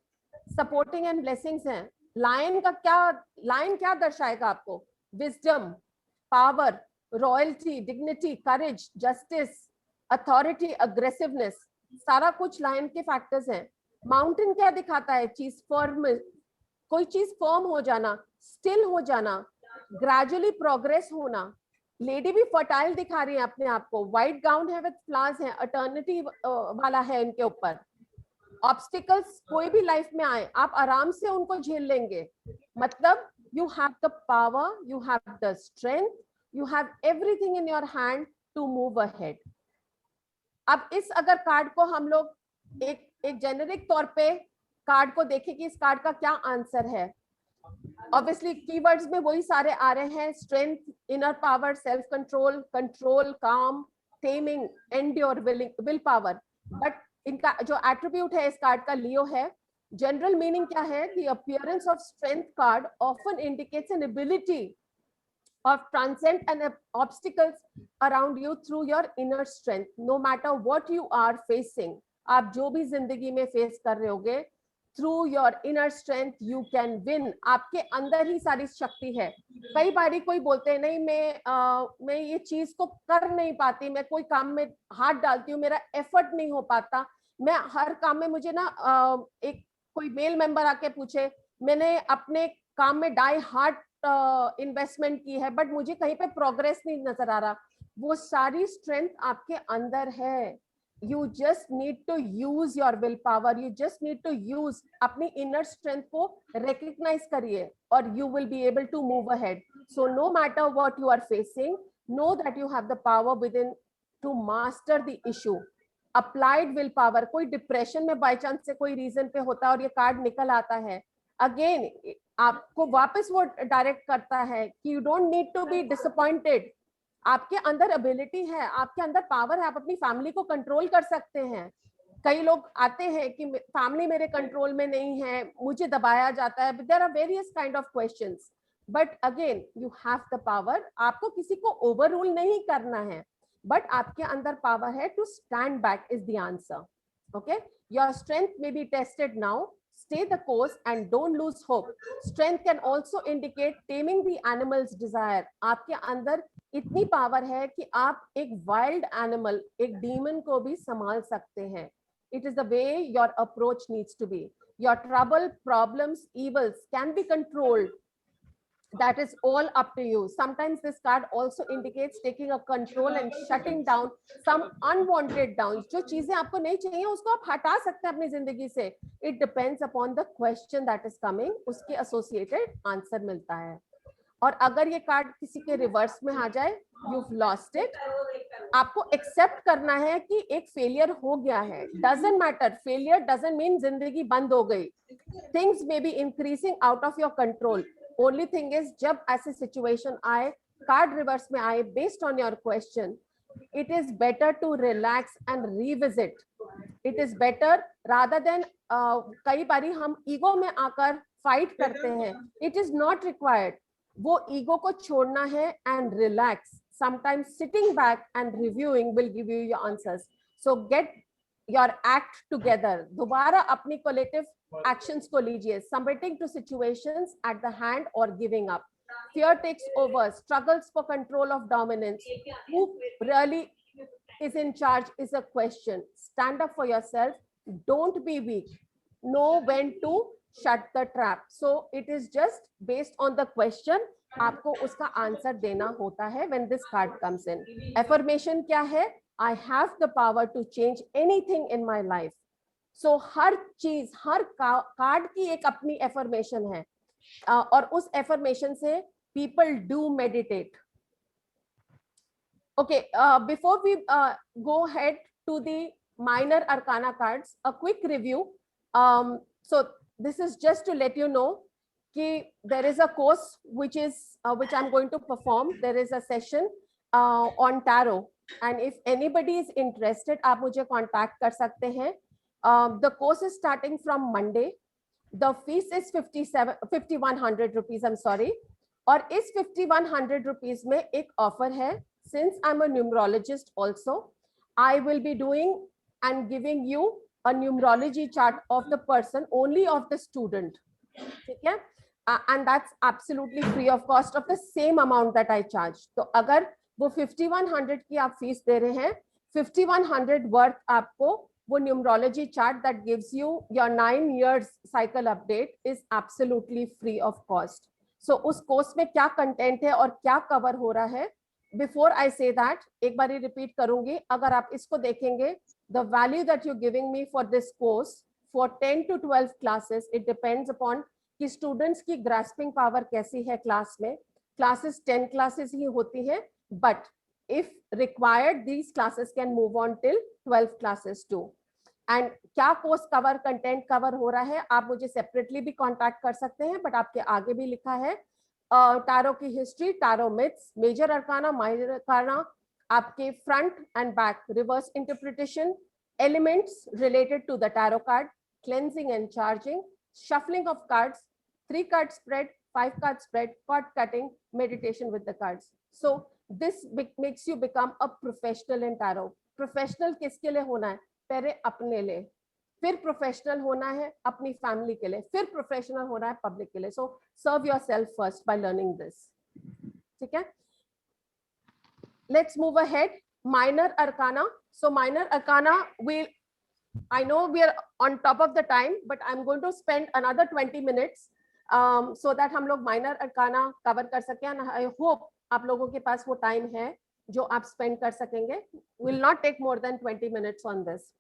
सपोर्टिंग एंड ब्लेसिंग्स है। लायन का क्या, लायन क्या दर्शाएगा आपको? विजडम, पावर, रॉयल्टी, डिग्निटी, करेज, जस्टिस, अथॉरिटी, अग्रेसिवनेस, सारा कुछ लायन के फैक्टर्स हैं। माउंटेन क्या दिखाता है? चीज फर्म, कोई चीज फर्म हो जाना, स्टिल हो जाना, ग्रेजुअली प्रोग्रेस होना। लेडी भी फर्टाइल दिखा रही है अपने आप को, व्हाइट गाउन है विद फ्लावर्स है, अटर्निटी वाला है इनके ऊपर। ऑब्स्टिकल्स कोई भी लाइफ में आए आप आराम से उनको झेल लेंगे। मतलब you have the power, you have the strength, you have everything in your hand to move ahead. अब इस अगर कार्ड को हम लोग एक जेनेरिक तौर पे कार्ड को देखें कि इस कार्ड का क्या आंसर है, ऑब्वियसली कीवर्ड्स में वही सारे आ रहे हैं, strength, inner power, self control, control, calm, taming, endure, will power. But इनका जो एट्रीब्यूट है इस कार्ड का लियो है। जनरल मीनिंग क्या है? The appearance of strength card often indicates an ability of transcend and obstacles around you through your inner strength, no matter what you are facing। आप जो भी जिंदगी में फेस कर रहे होगे, through your inner strength you can win। आपके अंदर ही सारी शक्ति है। कई बारी कोई बोलते हैं नहीं मैं ये चीज को कर नहीं पाती, मैं कोई काम में हाथ डालती हूँ मेरा एफर्ट नहीं हो पाता, मैं हर काम में मुझे ना एक कोई मेल मेंबर आके पूछे मैंने अपने काम में डाई हार्ट इन्वेस्टमेंट की है बट मुझे कहीं पे प्रोग्रेस नहीं नजर आ रहा, वो सारी स्ट्रेंथ आपके अंदर है। You just need to use your will power, you just need to use अपनी इनर स्ट्रेंथ को रिकग्नाइज करिए और you will be able to move ahead. So no matter what you are facing, know that you have the power within to master the issue. Applied will power, कोई depression में by chance से कोई reason पे होता है और ये card निकल आता है, अगेन आपको वापस वो डायरेक्ट करता है कि you don't need to be disappointed, आपके अंदर एबिलिटी है, आपके अंदर पावर है, आप अपनी फैमिली को कंट्रोल कर सकते हैं। कई लोग आते हैं कि फैमिली मेरे कंट्रोल में नहीं है, मुझे दबाया जाता है, there are various kind of questions, but again you have the power, आपको किसी को ओवर रूल नहीं करना है, बट आपके अंदर पावर है to stand back is the answer. Okay, your strength may be tested now, stay the course and don't lose hope. Strength can also indicate taming the animal's desire. आपके अंदर इतनी power है कि आप एक वाइल्ड एनिमल, एक demon को भी संभाल सकते हैं। It is the way your approach needs to be. Your trouble, problems, evils can be controlled. That is all up to you. Sometimes this card also indicates taking a control and shutting down some unwanted downs. जो चीजें आपको नहीं चाहिए उसको आप हटा सकते हैं अपनी जिंदगी से। It depends upon the question that is coming. उसके associated answer मिलता है। और अगर ये कार्ड किसी के रिवर्स में आ जाए, you've lost it. आपको एक्सेप्ट करना है कि एक फेलियर हो गया है। Doesn't matter. Failure doesn't mean जिंदगी बंद हो गई। Things may be increasing out of your control. Only thing is, जब ऐसी सिचुएशन आए, कार्ड रिवर्स में आए, based on your question, it is better to relax and revisit. It is better rather than कई बारी हम ईगो में आकर फाइट करते हैं। It is not required. वो ईगो को छोड़ना है and relax. Sometimes sitting back and reviewing will give you your answers. So get your act together. दोबारा अपनी collective actions को लीजिए, submitting to situations at the hand or giving up. Fear takes over, struggles for control of dominance. Who really is in charge is a question. Stand up for yourself. Don't be weak. Know when to shut the trap. So it is just based on the question. आपको उसका answer देना होता है when this card comes in. Affirmation क्या है? I have the power to change anything in my life. So हर चीज, हर card की एक अपनी एफर्मेशन है, और उस एफर्मेशन से people do meditate. Okay, before we go ahead to the minor arcana cards, a quick review. So this is just to let you know कि there is a course which I'm going to perform. There is a session on tarot, and if anybody is interested, आप मुझे contact कर सकते हैं. The course is starting from Monday. The fees is 5,100 rupees. I'm sorry. और इस 5,100 rupees में एक offer है. Since I'm a numerologist also, I will be doing and giving you a numerology chart of the person, only of the student. ठीक है? And that's absolutely free of cost of the same amount that I charge. तो अगर वो 5,100 की आप fees दे रहे हैं, 5,100 worth आपको वो numerology chart that gives you your 9 years cycle update is absolutely free of cost. So उस कोर्स में क्या कंटेंट है और क्या कवर हो रहा है, before I say that, एक बार रिपीट करूंगी. अगर आप इसको देखेंगे, the value that you're giving me for this course for 10 to 12 classes, it depends upon कि स्टूडेंट्स की ग्रास्पिंग पावर कैसी है क्लास में. क्लासेस 10 क्लासेस ही होती हैं, but if required these classes can move on till 12 classes too. And क्या course cover, content cover हो रहा है, आप मुझे सेपरेटली भी कांटेक्ट कर सकते हैं, बट आपके आगे भी लिखा है टारो की history, tarot myths, major arcana, minor arcana, आपके front and back reverse interpretation, elements related to the tarot card, cleansing and charging, shuffling of cards, 3 card spread, 5 card spread, card cutting, meditation with the cards. So this makes you become a professional in tarot. Professional किसके लिए होना है? पहले अपने लिए, फिर professional होना है अपनी फैमिली के लिए, फिर प्रोफेशनल होना है पब्लिक के लिए. So serve yourself first by learning this. ठीक है? Let's move ahead. Minor arcana. So minor arcana will, I know we are on top of the time, but I'm going to spend another 20 minutes so that हम लोग minor arcana cover कर सकें. And I hope आप लोगों के पास वो time है जो आप spend कर सकेंगे. Will not take more than 20 minutes on this.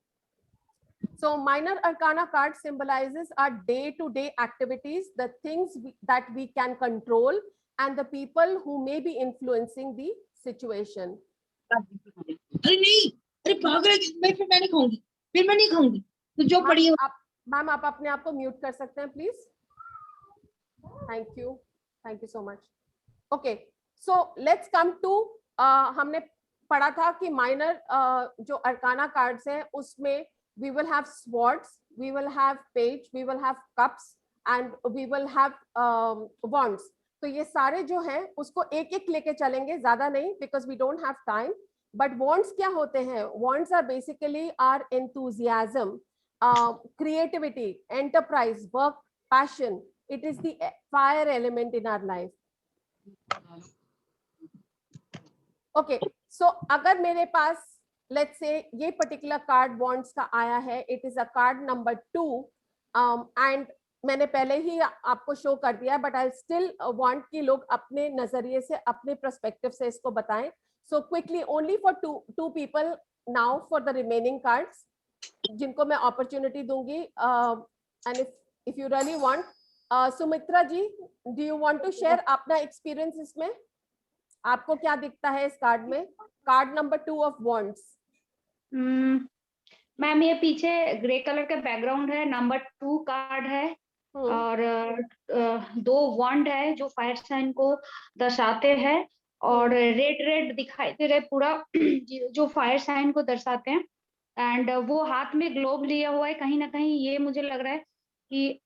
So minor arcana card symbolizes our day-to-day activities, the things that we can control, and the people who may be influencing the situation. अरे नहीं, अरे पागल है, फिर मैं नहीं खाऊंगी, फिर मैं नहीं खाऊंगी. तो जो पड़ी है मैम, आप अपने आप को म्यूट कर सकते हैं please. Thank you so much. Okay, so let's come to, हमने पढ़ा था कि माइनर जो अरकाना कार्ड्स हैं उसमें we will have swords, we will have page, we will have cups and we will have wands. तो ये सारे जो हैं उसको एक एक लेके चलेंगे, ज्यादा नहीं, because we don't have time. But wands क्या होते हैं? Wands are basically our enthusiasm, creativity, enterprise, work, passion. It is the fire element in our life. Okay, so अगर मेरे पास let's say ये particular card wands का आया है, it is a card number 2, and मैंने पहले ही आपको शो कर दिया, but I still want कि लोग अपने नजरिए से, अपने perspective से इसको बताएं. So quickly, only for two people now for the remaining cards, जिनको मैं opportunity दूंगी, and if you really want, Sumitra ji, do you want to share अपना experience इसमें? आपको क्या दिखता है इस कार्ड में? Card number 2 of wands. Ma'am ये पीछे ग्रे कलर का बैकग्राउंड है, नंबर 2 कार्ड है और 2 वॉन्ड है जो फायर साइन को दर्शाते हैं और रेड दिखाई दे रहे पूरा जो फायर साइन को दर्शाते हैं. एंड वो हाथ में ग्लोब लिया हुआ है. कहीं ना कहीं ये मुझे लग रहा है कि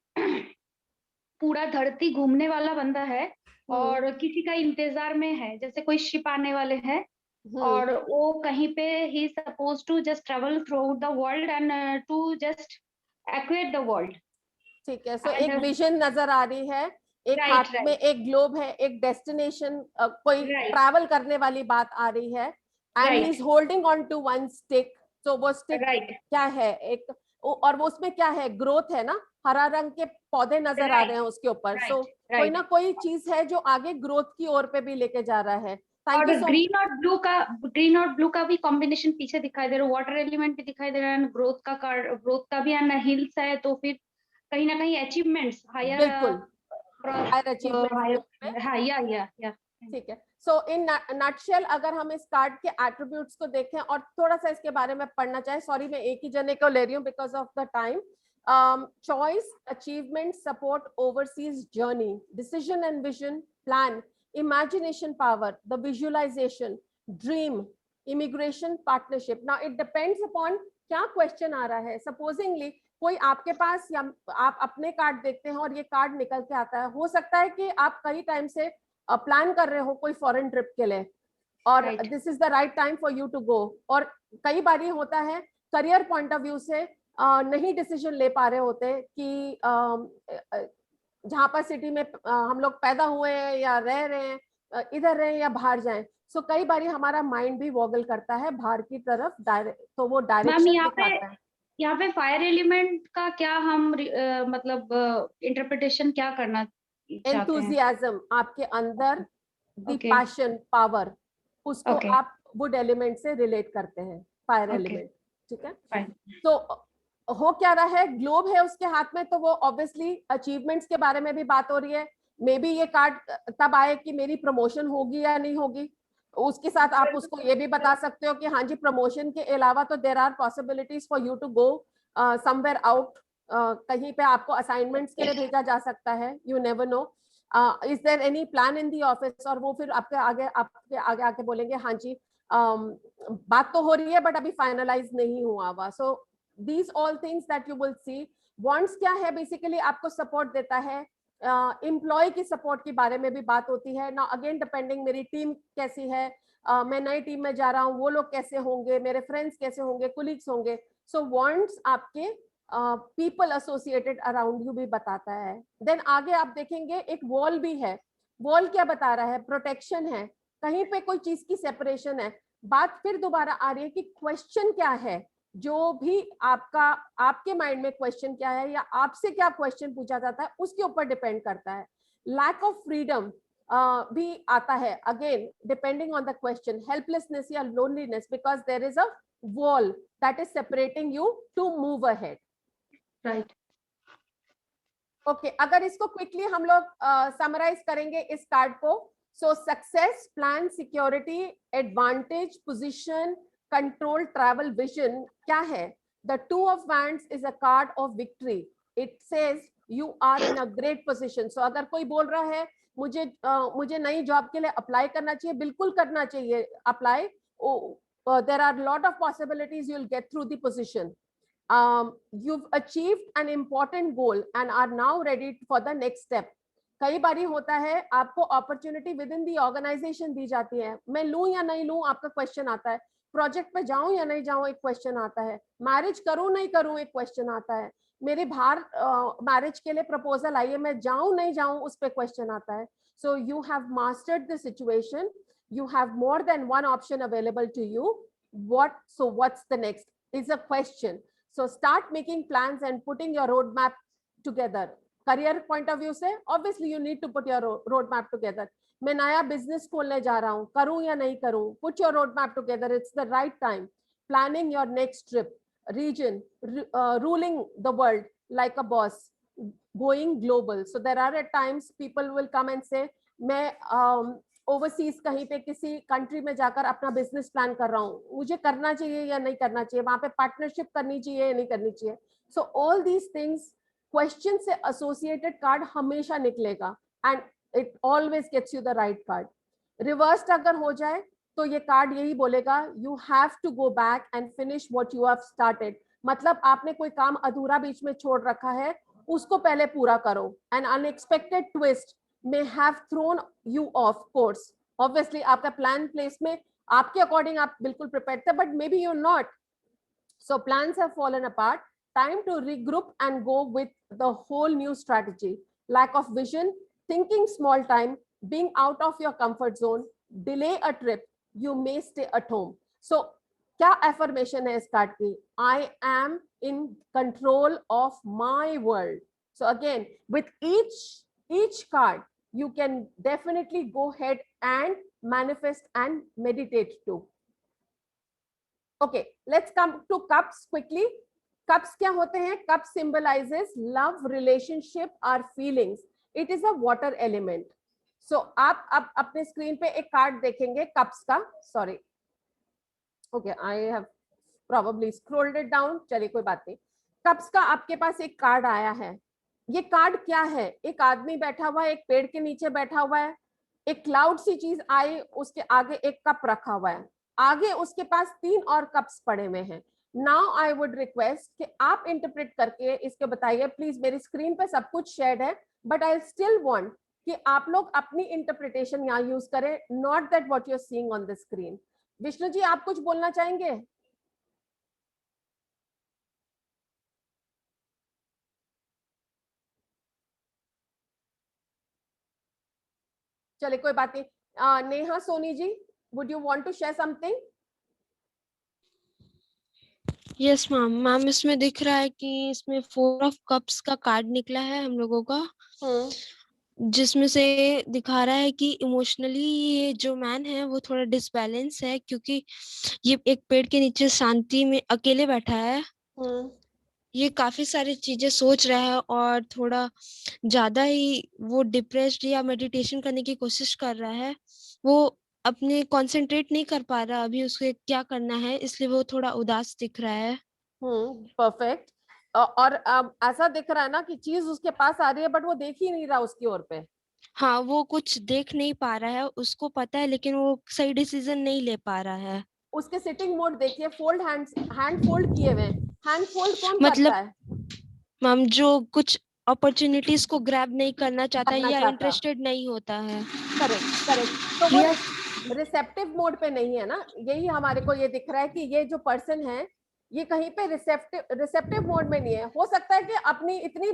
पूरा धरती घूमने वाला बंदा है और किसी का इंतजार में है, जैसे कोई शिप आने वाले हैं और वो कहीं पे ही suppose to just travel through the world and to just acquaint the world. ठीक है, सो एक विजन नजर आ रही है, एक हाथ में एक ग्लोब है, एक डेस्टिनेशन, कोई ट्रैवल करने वाली बात आ रही है, and he is holding on to one stick. तो वो स्टिक क्या है? एक, और वो उसमें क्या है? ग्रोथ है ना, हरा रंग के पौधे नजर आ रहे हैं उसके ऊपर. सो कोई ना कोई चीज है जो आगे ग्रोथ की ओर पे भी लेके जा रहा है. और ग्रीन और ब्लू का भी कॉम्बिनेशन पीछे दिखाई दे रहा है, वाटर एलिमेंट भी दिखाई दे रहा है, ग्रोथ का भी है, हिल्स है, तो फिर कहीं ना कहीं अचीवमेंट्स हायर. ठीक है. सो इन नटशेल अगर हम इस कार्ड के एट्रीब्यूट्स को देखें और थोड़ा सा इसके बारे में पढ़ना चाहें, सॉरी मैं एक ही जने को ले रही हूँ because of the time. Choice, achievement, support, overseas journey, decision and vision, plan, imagination power, the visualization, dream, immigration, partnership. Now it depends upon क्या क्वेश्चन आ रहा है. सपोजिंगली कोई आपके पास या आप अपने कार्ड देखते हैं और ये कार्ड निकल के आता है, हो सकता है कि आप कई टाइम से प्लान कर रहे हो कोई फॉरेन ट्रिप के लिए और this is the right time for you to go. और कई बार ये होता है करियर पॉइंट ऑफ व्यू से नहीं डिसीजन ले पा रहे होते कि जहाँ पर सिटी में हम लोग पैदा हुए हैं या रह रहे हैं, इधर रहे या बाहर जाएं. सो कई बार हमारा माइंड भी वॉगल करता है बाहर की तरफ डायरेक्ट, तो वो डायरेक्शन दिखाता है. यहाँ पे फायर एलिमेंट का क्या हम मतलब इंटरप्रिटेशन क्या करना चाहते हैं? एंथुसियाज्म आपके अंदर, द पैशन, पावर, उसको आप वुड एलिमेंट से रिलेट करते हैं, फायर एलिमेंट. ठीक है. तो हो क्या रहा है? ग्लोब है उसके हाथ में, तो वो ऑब्वियसली अचीवमेंट्स के बारे में भी बात हो रही है. मे बी ये कार्ड तब आए कि मेरी प्रमोशन होगी या नहीं होगी, उसके साथ आप उसको ये भी बता सकते हो कि हाँ जी प्रमोशन के अलावा तो there are possibilities for you to go somewhere out. कहीं पे आपको असाइनमेंट्स के लिए भेजा जा सकता है, you never know. Is there any plan in the office? और वो फिर आपके आगे आके बोलेंगे हाँ जी बात तो हो रही है बट अभी फाइनलाइज नहीं हुआ हुआ. सो these all things that you will see. Wands क्या है? बेसिकली आपको सपोर्ट देता है, एम्प्लॉय की सपोर्ट के बारे में भी बात होती है. ना अगेन डिपेंडिंग मेरी टीम कैसी है, मैं नई टीम में जा रहा हूँ, वो लोग कैसे होंगे, मेरे फ्रेंड्स कैसे होंगे, कोलीग्स होंगे. सो wands आपके पीपल एसोसिएटेड अराउंड यू भी बताता है. देन आगे आप देखेंगे एक वॉल भी है. वॉल क्या बता रहा है? प्रोटेक्शन है, कहीं पे कोई चीज की सेपरेशन है. बात फिर दोबारा आ रही है कि क्वेश्चन क्या है, जो भी आपके माइंड में क्वेश्चन क्या है या आपसे क्या क्वेश्चन पूछा जाता है उसके ऊपर डिपेंड करता है. लैक ऑफ फ्रीडम भी आता है, again depending on the question. Helplessness या loneliness because there is a wall that is separating you to move ahead. Right. Okay, अगर इसको क्विकली हम लोग समराइज करेंगे इस कार्ड को. सो success, plan, security, advantage, position, control, travel, vision क्या है? The 2 of Wands is a card of victory. It says you are in a great position. So अगर कोई बोल रहा है मुझे नई जॉब के लिए अप्लाई करना चाहिए, बिल्कुल करना चाहिए apply. There are a lot of possibilities you'll get through the position. You've achieved an important goal and are now ready for the next step. कई बारी होता है आपको opportunity within the organization दी जाती है, मैं लूं या नहीं लूं आपका क्वेश्चन आता है, प्रोजेक्ट पे जाऊं या नहीं जाऊं एक क्वेश्चन आता है, मैरिज करूं नहीं करूं एक क्वेश्चन आता है, मेरे बाहर मैरिज के लिए प्रपोजल आई है, मैं जाऊं नहीं जाऊं उस पे क्वेश्चन आता है. सो you have mastered the situation, you have more than one option available to you. What's the next is a question. So start making plans and putting your roadmap together. Career point of view से obviously you need to put your roadmap together. मैं नया business खोलने जा रहा हूँ, करूँ या नहीं करूँ, put your roadmap together. It's the right time. Planning your next trip, region, ruling the world like a boss, going global. So there are at times people will come and say मैं overseas कहीं पे किसी country में जाकर अपना business plan कर रहा हूँ, मुझे करना चाहिए या नहीं करना चाहिए, वहां पे पार्टनरशिप करनी चाहिए या नहीं करनी चाहिए. So all these things question से एसोसिएटेड कार्ड हमेशा निकलेगा and it always gets you the right card. Reversed अगर हो जाए तो ये कार्ड यही बोलेगा you have to go back and finish what you have started. मतलब आपने कोई काम अधूरा बीच में छोड़ रखा है, उसको पहले पूरा करो. N unexpected twist may have thrown you off course. Obviously आपका plan place में आपके according आप बिल्कुल prepared थे, but maybe you're not. So plans have fallen apart. Time to regroup and go with the whole new strategy. Lack of vision, thinking small time, being out of your comfort zone, delay a trip, you may stay at home. So क्या affirmation है इस card की? I am in control of my world. So again, with each card you can definitely go ahead and manifest and meditate too. Okay, let's come to cups quickly. Cups क्या होते हैं? Cups symbolizes love, relationship or feelings. It is a water element. So आप अब अपने screen पे एक card देखेंगे cups का. Sorry, okay, I have probably scrolled it down. चलिए कोई बात नहीं. Cups का आपके पास एक कार्ड आया है. ये कार्ड क्या है? एक आदमी बैठा हुआ है, एक पेड़ के नीचे बैठा हुआ है, एक क्लाउड सी चीज आई, उसके आगे एक कप रखा हुआ है, आगे उसके पास 3 और कप्स पड़े हुए हैं. नाउ आई वुड रिक्वेस्ट कि आप इंटरप्रेट करके इसके बताइए. प्लीज मेरी स्क्रीन पे सब कुछ शेयर्ड है, बट आई स्टिल वांट कि आप लोग अपनी इंटरप्रिटेशन यहाँ यूज करें, not that what you are seeing on the screen. Vishnu ji आप कुछ बोलना चाहेंगे? चलिए कोई बात नहीं. Neha Soni ji, would you want to share something? Yes ma'am. Ma'am इसमें दिख रहा है कि इसमें 4 ऑफ कप्स का कार्ड निकला है हम लोगों का, जिसमें से दिखा रहा है कि इमोशनली ये जो मैन है वो थोड़ा डिसबैलेंस है, क्योंकि ये एक पेड़ के नीचे शांति में अकेले बैठा है. ये काफी सारी चीजें सोच रहा है और थोड़ा ज्यादा ही वो डिप्रेस्ड या मेडिटेशन करने की कोशिश कर रहा है. वो अपने कंसंट्रेट नहीं कर पा रहा अभी उसको क्या करना है, इसलिए वो थोड़ा उदास दिख रहा है. परफेक्ट. और ऐसा दिख रहा है ना कि चीज उसके पास आ रही है बट वो देख ही नहीं रहा उसकी ओर पे. हाँ, वो कुछ देख नहीं पा रहा है, उसको पता है लेकिन वो सही डिसीजन नहीं ले पा रहा है. उसके सिटिंग मोड देखिए, फोल्ड हैंड फोल्ड किए हुए. हैंड फोल्ड कौन मतलब करता है? मैम जो कुछ अपॉर्चुनिटीज को ग्रैब नहीं करना चाहता है या इंटरेस्टेड नहीं होता है. Correct correct. तो वो रिसेप्टिव मोड पे नहीं है ना, यही हमारे को ये दिख रहा है कि ये जो पर्सन है ये कहीं पे रिसेप्टिव मोड में नहीं है. हो सकता है कि अपनी इतनी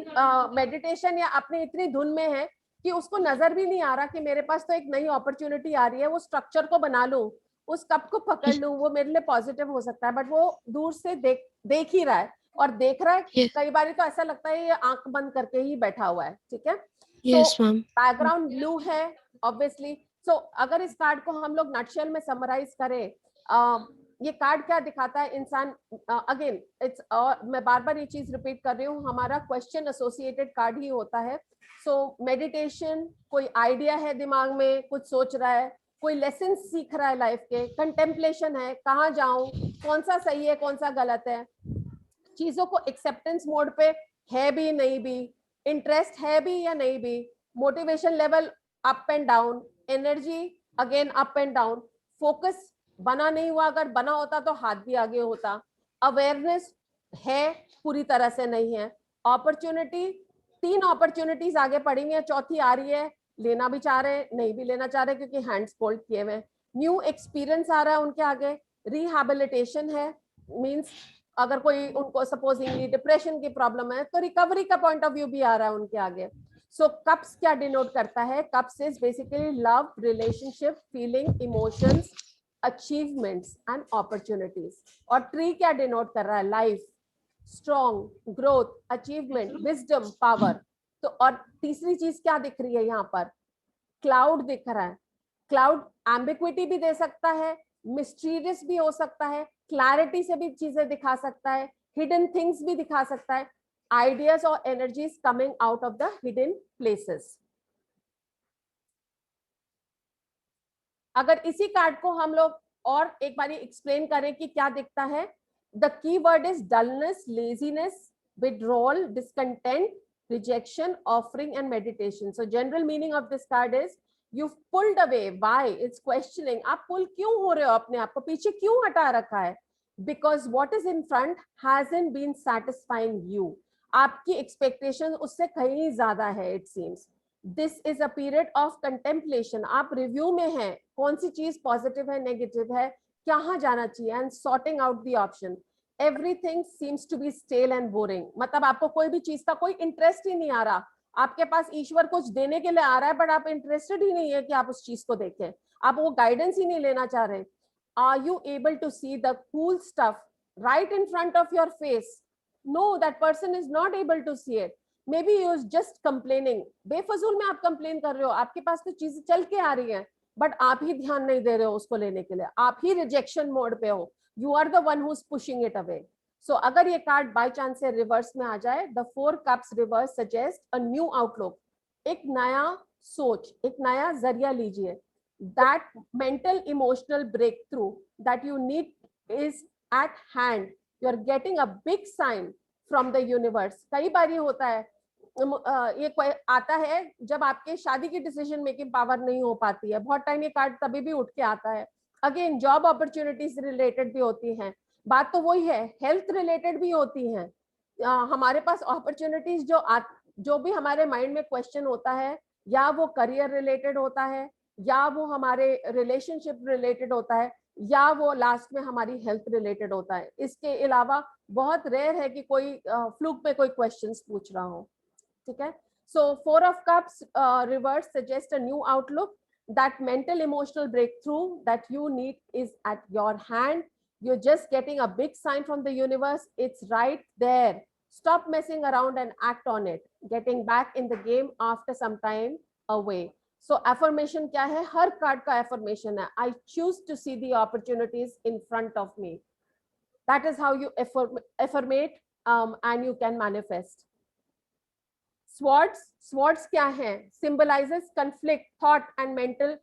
मेडिटेशन या अपनी इतनी धुन में है कि उसको नजर भी नहीं आ रहा कि मेरे पास तो एक नई अपॉर्चुनिटी आ रही है, वो स्ट्रक्चर को बना लूं, उस कप को पकड़ लूं, वो मेरे लिए पॉजिटिव हो सकता है. बट वो दूर से देख ही रहा है और देख रहा है. कई बार तो ऐसा लगता है ये आंख बंद करके ही बैठा हुआ है. ठीक है. Yes ma'am. बैकग्राउंड ब्लू है ऑब्वियसली. सो अगर इस कार्ड को हम लोग नटशेल में समराइज करें, ये कार्ड क्या दिखाता है? इंसान अगेन इट्स मैं बार बार ये चीज रिपीट कर रही हूँ, हमारा क्वेश्चन एसोसिएटेड कार्ड ही होता है. सो मेडिटेशन, कोई आइडिया है दिमाग में, कुछ सोच रहा है, कोई लेसन सीख रहा है लाइफ के, कंटेम्पलेशन है, कहाँ जाऊं, कौन सा सही है कौन सा गलत है, चीजों को एक्सेप्टेंस मोड पे है भी नहीं भी, इंटरेस्ट है भी या नहीं भी, motivation level up and down, energy again up and down, focus बना नहीं हुआ, अगर बना होता तो हाथ भी आगे होता, अवेयरनेस है पूरी तरह से नहीं है, अपॉर्चुनिटी 3 अपॉर्चुनिटीज आगे पड़ी हुई है, चौथी आ रही है, लेना भी चाह रहे हैं नहीं भी लेना चाह रहे क्योंकि हैंड्स फोल्ड किए हुए, न्यू एक्सपीरियंस आ रहा है उनके आगे, रिहैबिलिटेशन है, मींस अगर कोई उनको सपोजिंगली डिप्रेशन की प्रॉब्लम है तो रिकवरी का पॉइंट ऑफ व्यू भी आ रहा है उनके आगे। सो कप्स क्या डिनोट करता है, cups is basically love, relationship, feeling, emotions, achievements and opportunities. और ट्री क्या डिनोट कर रहा है, life, strong, growth, achievement, wisdom, power. तो और तीसरी चीज क्या दिख रही है यहाँ पर, क्लाउड दिख रहा है। क्लाउड एम्बिग्विटी भी दे सकता है, मिस्टीरियस भी हो सकता है, क्लैरिटी से भी चीजें दिखा सकता है, हिडन थिंग्स भी दिखा सकता है, आइडियाज और energies coming out of the hidden places. अगर इसी कार्ड को हम लोग और एक बार एक्सप्लेन करें कि क्या दिखता है, the key word is dullness, laziness, withdrawal, discontent, rejection, offering and meditation. So general meaning of this card is you've pulled away. Why? It's questioning. आप pull क्यों हो रहे हो, अपने आप को पीछे क्यों हटा रखा है? Because what is in front hasn't been satisfying you. आपकी expectation उससे कहीं ज्यादा है it seems. This is a period of contemplation. आप review में हैं, कौन सी चीज positive है, negative है, कहाँ जाना चाहिए, and sorting out the option. Everything seems to be stale and boring. मतलब आपको कोई भी चीज का कोई इंटरेस्ट ही नहीं आ रहा, आपके पास ईश्वर कुछ देने के लिए आ रहा है बट आप इंटरेस्टेड ही नहीं है कि आप उस चीज को देखें, आप वो गाइडेंस ही नहीं लेना चाह रहे। Are you able to see the cool stuff right in front of your face? No, that person is not able to see it. Maybe he is just complaining. बेफजूल में आप कंप्लेन कर रहे हो, आपके पास तो चीजें चल के आ रही हैं बट आप ही ध्यान नहीं दे रहे हो उसको लेने के लिए, आप ही रिजेक्शन मोड पे हो, you are the one who's pushing it away. So अगर ये कार्ड बाय चांस से रिवर्स में आ जाए, the 4 cups reverse suggest a new outlook, एक नया सोच, एक नया जरिया लीजिए। That mental emotional breakthrough that you need is at hand. You are getting a big sign from the universe. कई बार ये होता है, ये आता है जब आपके शादी की डिसीजन मेकिंग पावर नहीं हो पाती है, बहुत टाइम ये कार्ड तभी भी उठ के आता है। अगेन जॉब अपॉर्चुनिटीज रिलेटेड भी होती हैं, बात तो वही है, हेल्थ रिलेटेड भी होती हैं। हमारे पास अपॉर्चुनिटीज जो भी हमारे माइंड में क्वेश्चन होता है, या वो करियर रिलेटेड होता है, या वो हमारे रिलेशनशिप रिलेटेड होता है, या वो लास्ट में हमारी हेल्थ रिलेटेड होता है। इसके अलावा बहुत रेयर है कि कोई फ्लूक पे कोई क्वेश्चंस पूछ रहा हो, ठीक है। सो 4 of cups reverse suggest a new outlook. That mental emotional breakthrough that you need is at your hand. You're just getting a big sign from the universe. It's right there. Stop messing around and act on it. Getting back in the game after some time away. So affirmation क्या है, हर card का affirmation है, I choose to see the opportunities in front of me. That is how you affirmate and you can manifest. Swords क्या है, symbolizes conflict, thought and mental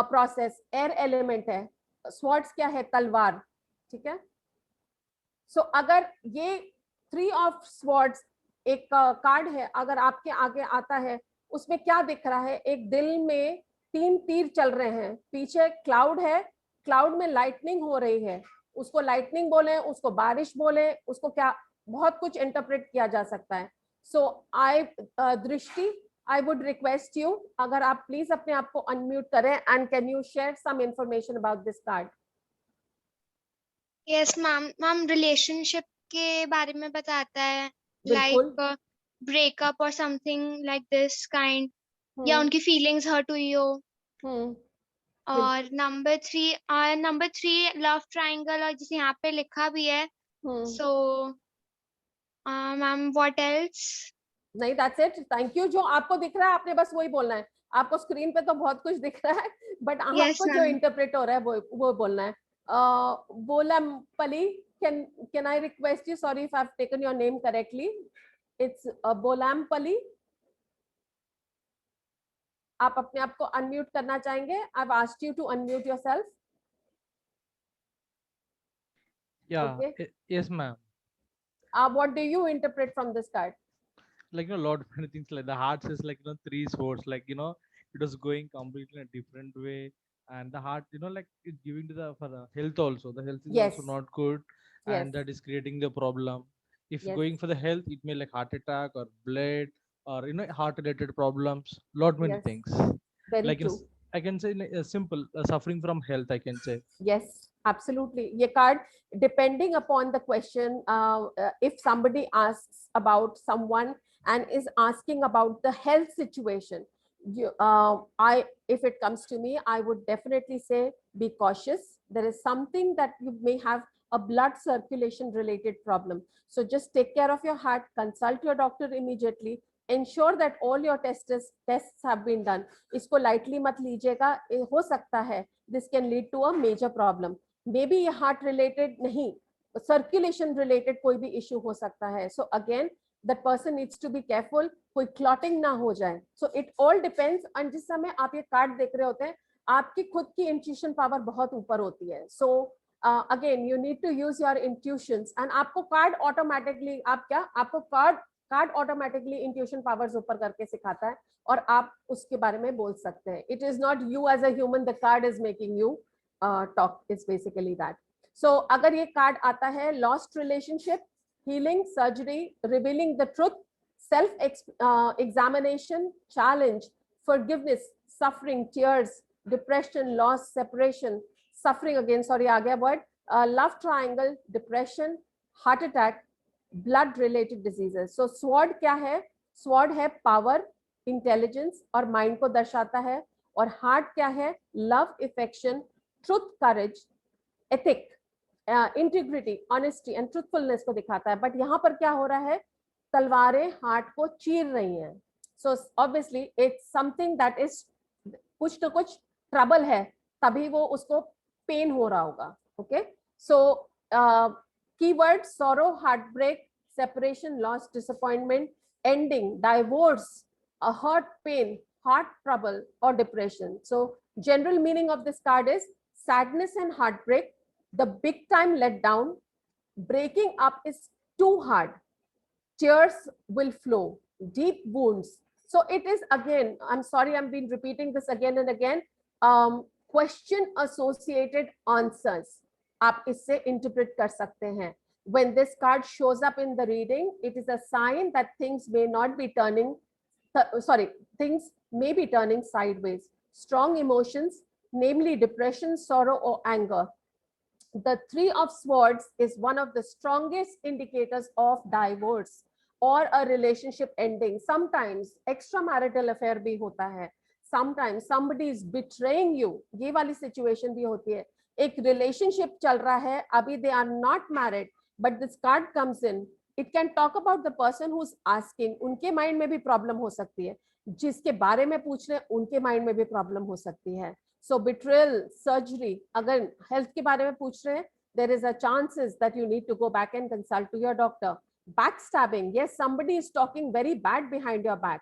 process. Air element है। Swords क्या है, तलवार, ठीक है। So अगर ये 3 of Swords एक कार्ड है, अगर आपके आगे आता है, उसमें क्या दिख रहा है, एक दिल में 3 तीर चल रहे हैं, पीछे क्लाउड है, क्लाउड में लाइटनिंग हो रही है, उसको लाइटनिंग बोले, उसको बारिश बोले, उसको क्या बहुत कुछ इंटरप्रेट किया जा सकता है। So दृष्टि, I would request you, अगर आप प्लीज अपने आप को अनम्यूट करें, and can you share some information about this card? Yes ma'am, relationship के बारे में बताता है, like breakup or something like this kind, या उनकी feelings hurt हुई हो। और number 3 love triangle, और जिसे यहाँ पे लिखा भी है। So ma'am what else? नहीं, that's it, thank you। जो आपको दिख रहा है आपने बस वही बोलना है, आपको स्क्रीन पे तो बहुत कुछ दिख रहा है बट आपको जो इंटरप्रेट हो रहा है वो बोलना है। बोलामपली, can I request you, sorry if I've taken your name correctly, it's बोलामपली, आप अपने आप को अनम्यूट करना चाहेंगे? I've asked you to unmute yourself. Yeah, okay. Yes ma'am. What do you interpret from this card? like lot of many things, like the heart says like 3 swords, like it was going completely in a different way, and the heart like it's giving to the for the health also. The health is also Yes. not good, Yes. and that is creating the problem. If Yes. going for the health, it may like heart attack or blood or heart related problems, lot many Yes. things. Very Like true. I can say simple suffering from health, I can say. Yes, absolutely. ये card, depending upon the question, if somebody asks about someone and is asking about the health situation, if it comes to me, I would definitely say be cautious. There is something that you may have a blood circulation related problem. So just take care of your heart, consult your doctor immediately, ensure that all your tests have been done. इसको lightly मत लीजिएगा, हो सकता है this can lead to a major problem. Maybe ये heart related नहीं, circulation related कोई भी issue हो सकता है. So again, that person needs to be careful, कोई clotting ना हो जाए. So it all depends. और जिस समय आप ये कार्ड देख रहे होते हैं, आपकी खुद की intuition power बहुत ऊपर होती है. So again, you need to use your intuitions, and आपको कार्ड automatically आपको कार्ड ऑटोमेटिकली इंट्यूशन पावर्स ऊपर करके सिखाता है और आप उसके बारे में बोल सकते हैं. It is not you as a human, the card is making you talk, is basically that. So अगर ये कार्ड आता है lost relationship, healing, surgery, revealing the truth, self examination, challenge, forgiveness, suffering, tears, depression, loss, separation, suffering again, sorry आ गया word, love triangle, depression, heart attack, blood related diseases. So sword क्या है? Sword है power, intelligence और mind को दर्शाता है. और heart क्या है? Love, affection, truth, courage, ethic, integrity, honesty and truthfulness को दिखाता है. But यहाँ पर क्या हो रहा है? तलवारें heart को चीर रही हैं. So obviously it's something that is कुछ तो कुछ trouble है, तभी वो उसको pain हो रहा होगा. Okay? So keyword: sorrow, heartbreak, separation, loss, disappointment, ending, divorce, a heart pain, heart trouble or depression. So general meaning of this card is sadness and heartbreak, the big time letdown, breaking up is too hard, tears will flow, deep wounds. So it is again, I'm sorry, I'm been repeating this again and again, question associated answers. आप इससे interpret कर सकते हैं. When this card shows up in the reading, it is a sign that things may not be turning, things may be turning sideways. Strong emotions, namely depression, sorrow or anger. The Three of Swords is one of the strongest indicators of divorce or a relationship ending. Sometimes extramarital affair भी होता है. Sometimes somebody is betraying you. ये वाली situation भी होती है. एक relationship चल रहा है, अभी they are not married, but this card comes in. It can talk about the person who's asking. उनके mind में भी problem हो सकती है. जिसके बारे में पूछ रहे हैं, उनके mind में भी problem हो सकती है. So betrayal, surgery, अगर health के बारे में पूछ रहे हैं, there is a chances that you need to go back and consult to your doctor. Backstabbing, yes, somebody is talking very bad behind your back.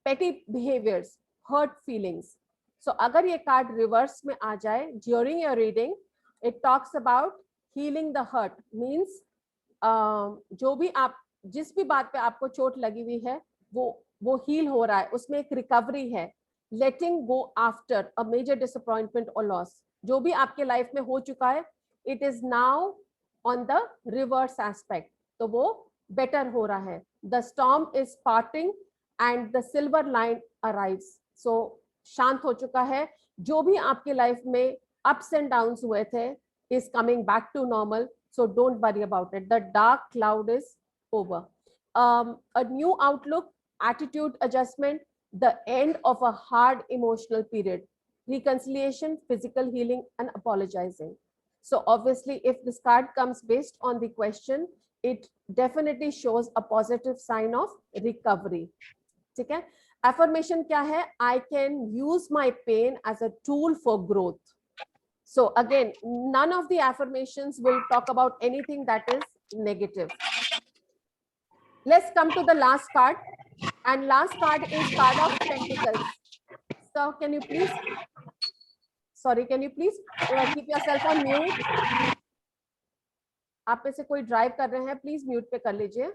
Petty behaviors, hurt feelings. So अगर ये card reverse में आ जाए during your reading, it talks about healing the hurt, means जो भी आप जिस भी बात पे आपको चोट लगी हुई है वो heal हो रहा है, उसमें एक recovery है. Letting go after a major disappointment or loss, जो भी आपके लाइफ में हो चुका है, it is now on the reverse aspect, तो वो better हो रहा है. The storm is parting and the silver line arrives. So शांत हो चुका है. जो भी आपके लाइफ में ups and downs हुए थे is coming back to normal. So don't worry about it. The dark cloud is over. A new outlook, attitude adjustment, the end of a hard emotional period, reconciliation, physical healing, and apologizing. So obviously, if this card comes based on the question, it definitely shows a positive sign of recovery. ठीक है? Affirmation क्या है? I can use my pain as a tool for growth. So again, none of the affirmations will talk about anything that is negative. Let's come to the last card. And last card is card of Pentacles. So can you please, sorry, can you please keep yourself on mute? आप में से कोई drive कर रहे हैं, please mute पे कर लीजिए.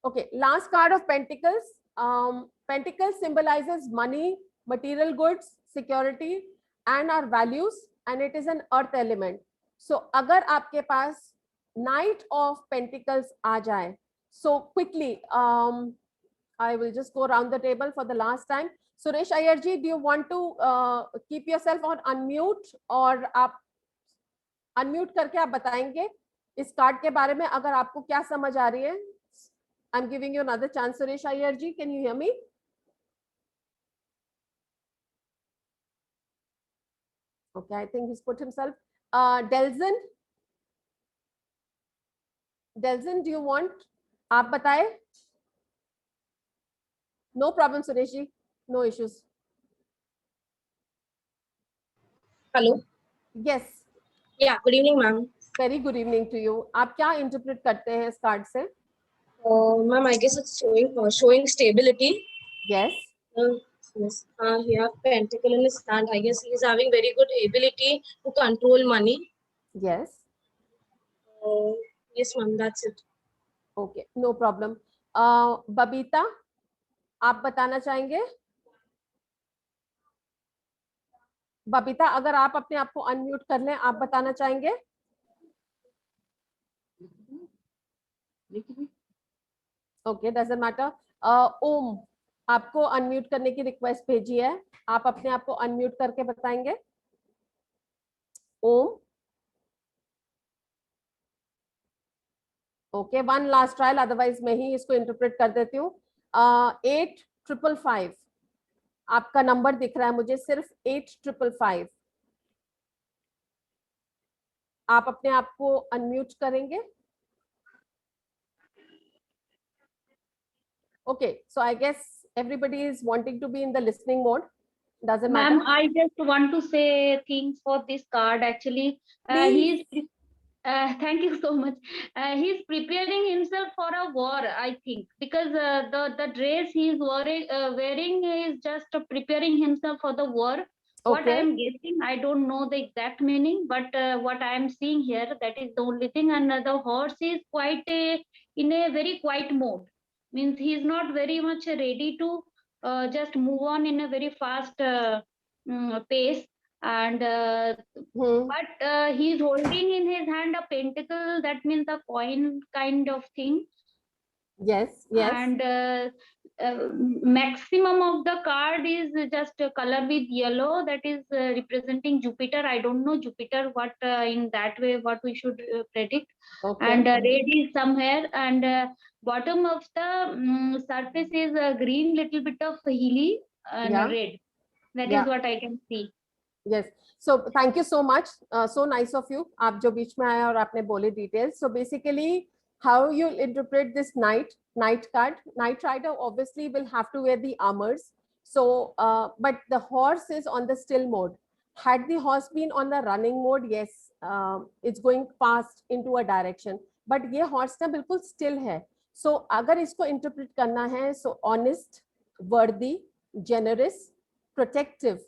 Okay, last card of Pentacles. Pentacles symbolizes money, material goods, security, and our values, and it is an earth element. So अगर आपके पास Knight of Pentacles आ जाए, so quickly, I will just go around the table for the last time. Suresh Iyer ji, do you want to keep yourself on unmute, और आप unmute करके आप बताएंगे इस card के बारे में, अगर आपको क्या समझ आ रही है? I'm giving you another chance, Suresh Iyer ji. Can you hear me? Okay, I think he's put himself. Delzin, do you want? आप बताएं. No problem, Suresh ji. No issues. Hello. Yes. Yeah. Good evening, ma'am. Very good evening to you. आप क्या interpret करते हैं इस card से? Ma'am, I guess it's showing stability. Yes. Yes. We have Pentacle in his hand. I guess he is having very good ability to control money. Yes. Yes, ma'am. That's it. Okay, no problem. Babita, आप बताना चाहेंगे? बबीता, अगर आप अपने आप को unmute कर लें, आप बताना चाहेंगे? Okay, doesn't matter. ओम, आपको अनम्यूट करने की रिक्वेस्ट भेजी है, आप अपने आप को अनम्यूट करके बताएंगे? Om. Okay, one last trial, otherwise मैं ही इसको इंटरप्रेट कर देती हूँ. 8555 आपका नंबर दिख रहा है मुझे, सिर्फ 8555. आप अपने आप को अनम्यूट करेंगे? Okay, so I guess everybody is wanting to be in the listening mode. Doesn't matter. Ma'am, I just want to say things for this card. Actually, thank you so much. He's preparing himself for a war, I think, because the dress he's wearing is just preparing himself for the war. What I am guessing, I don't know the exact meaning, but what I am seeing here, that is the only thing. And the horse is quite in a very quiet mode. Means he is not very much ready to just move on in a very fast pace. And but he is holding in his hand a pentacle, that means a coin kind of thing. Yes, yes. And maximum of the card is just color with yellow, that is representing Jupiter. I don't know Jupiter, what in that way what we should predict. Okay. And red is somewhere, and bottom of the surface is green, little bit of hilly, and red. That is what I can see. Yes. So thank you so much. So nice of you. आप जो बीच में आए और आपने बोले details. So basically, how you interpret this knight card? Knight rider obviously will have to wear the armors. So, but the horse is on the still mode. Had the horse been on the running mode, yes, it's going fast into a direction. But ये horse ना बिल्कुल still है. So अगर इसको interpret करना है, so honest, worthy, generous, protective,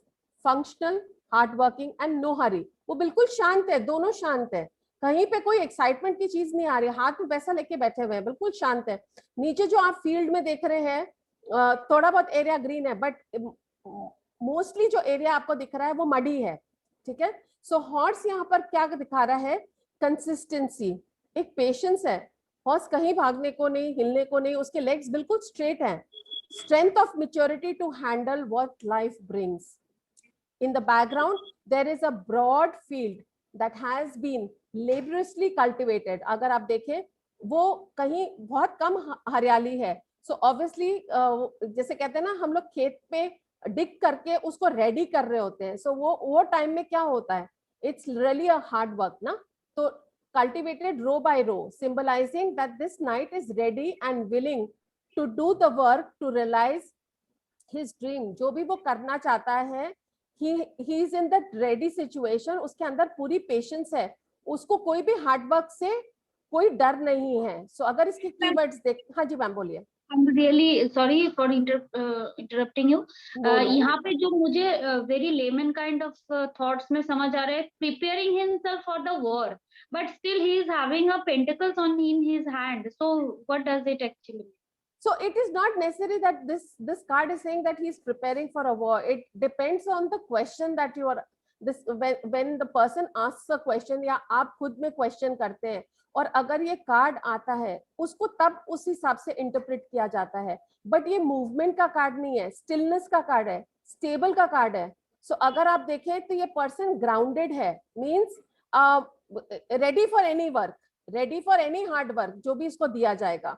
functional, hardworking and no hurry. वो बिल्कुल शांत है, दोनों शांत है. कहीं पे कोई एक्साइटमेंट की चीज नहीं आ रही, हाथ में पैसा लेके बैठे हुए हैं, बिल्कुल शांत है. नीचे जो आप फील्ड में देख रहे हैं, थोड़ा बहुत एरिया ग्रीन है, बट मोस्टली जो एरिया आपको दिख रहा है वो मडी है. ठीक है. सो हॉर्स यहाँ पर क्या दिखा रहा है? कंसिस्टेंसी, एक पेशेंस है. हॉर्स कहीं भागने को नहीं, हिलने को नहीं, उसके लेग्स बिल्कुल स्ट्रेट हैं. Strength of maturity to handle what life brings. In the background, there is a broad field that has been laboriously cultivated. अगर आप देखें, वो कहीं बहुत कम हरियाली है. So obviously, जैसे कहते हैं ना, हम लोग खेत पे डिग करके उसको रेडी कर रहे होते हैं. So वो टाइम में क्या होता है? It's really a hard work, ना? तो cultivated row by row, symbolizing that this knight is ready and willing to do the work to realize his dream. जो भी वो करना चाहता है, he is in that ready situation. उसके अंदर पूरी पेशेंस है, उसको कोई भी हार्ड वर्क से कोई डर नहीं है. सो अगर इसके कीवर्ड्स देख, हाँ जी मैम बोलिए. I'm really sorry for interrupting you. यहाँ पे जो मुझे very layman kind of thoughts में समझ आ रहा है, preparing himself for the war, but still he is having a pentacles in his hand. So what does it actually mean? So it is not necessary that this card is saying that he is preparing for a war. It depends on the question that you are when the person asks a question या आप खुद में question करते हैं और अगर ये card आता है उसको तब उस हिसाब से इंटरप्रेट किया जाता है. बट ये मूवमेंट का कार्ड नहीं है, स्टिलनेस का कार्ड है, स्टेबल का कार्ड है. सो अगर आप देखें तो ये पर्सन ग्राउंडेड है, means ready for any work, ready for any hard work जो भी इसको दिया जाएगा.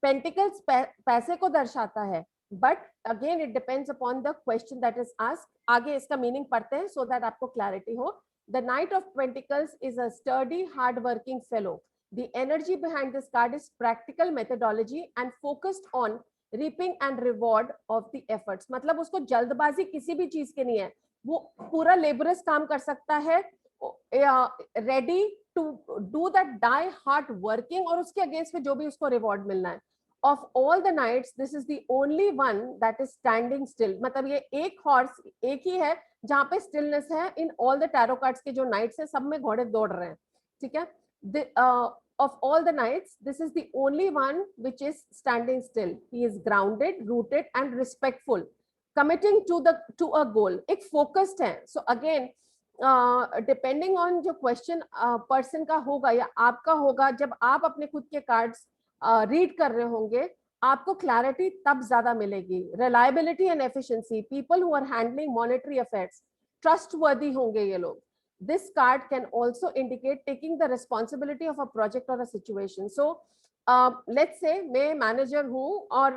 पेंटिकल्स पैसे को दर्शाता है, but again it depends upon the question that is asked. आगे इसका मीनिंग पढ़ते हैं सो दैट आपको क्लैरिटी हो. The night of pentacles is a sturdy hard working fellow. The energy behind this card is practical methodology and focused on reaping and reward of the efforts. मतलब उसको जल्दबाजी किसी भी चीज के नहीं है, वो पूरा लेबरस काम कर सकता है, ready to do that die hard working, और उसके अगेंस्ट में जो भी उसको रिवॉर्ड मिलना है. Of all the knights, this is the only one that is standing still. मतलब ये एक हॉर्स एक ही है जहाँ पे स्टिलनेस है. In all the tarot cards के जो नाइट्स है सब में घोड़े दौड़ रहे हैं, ठीक है. Of all the knights, this is the only one which is standing still. He is grounded, rooted and respectful, committing to a goal. एक focused है. So again, depending on जो question person का होगा या आपका होगा, जब आप अपने खुद के cards read कर रहे होंगे आपको clarity तब ज्यादा मिलेगी. Reliability and efficiency, people who are handling monetary affairs, trustworthy होंगे ये लोग. This card can also indicate taking the responsibility of a project or a situation. So let's say मैं मैनेजर हूँ और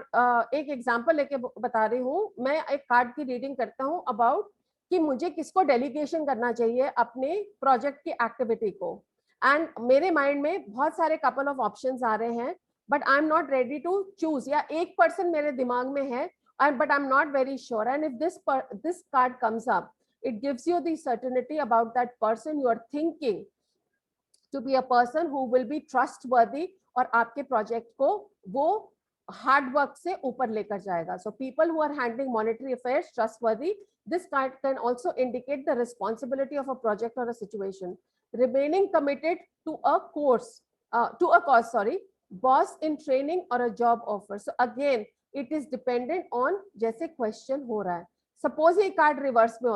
एक एग्जांपल लेके बता रही हूँ. मैं एक कार्ड की रीडिंग करता हूँ अबाउट कि मुझे किसको डेलीगेशन करना चाहिए अपने प्रोजेक्ट की एक्टिविटी को, एंड मेरे माइंड में बहुत सारे कपल ऑफ ऑप्शंस आ रहे हैं, but I am not ready to choose. या एक पर्सन मेरे दिमाग में है but I am not very sure, and if this card comes up, it gives you the certainty about that person you are thinking to be a person who will be trustworthy और आपके project को वो hard work से ऊपर लेकर जाएगा. So people who are handling monetary affairs, trustworthy. This card can also indicate the responsibility of a project or a situation. Remaining committed to a cause, boss in training or a job offer. So again, it is dependent on जैसे question हो रहा है. Suppose ये card reverse में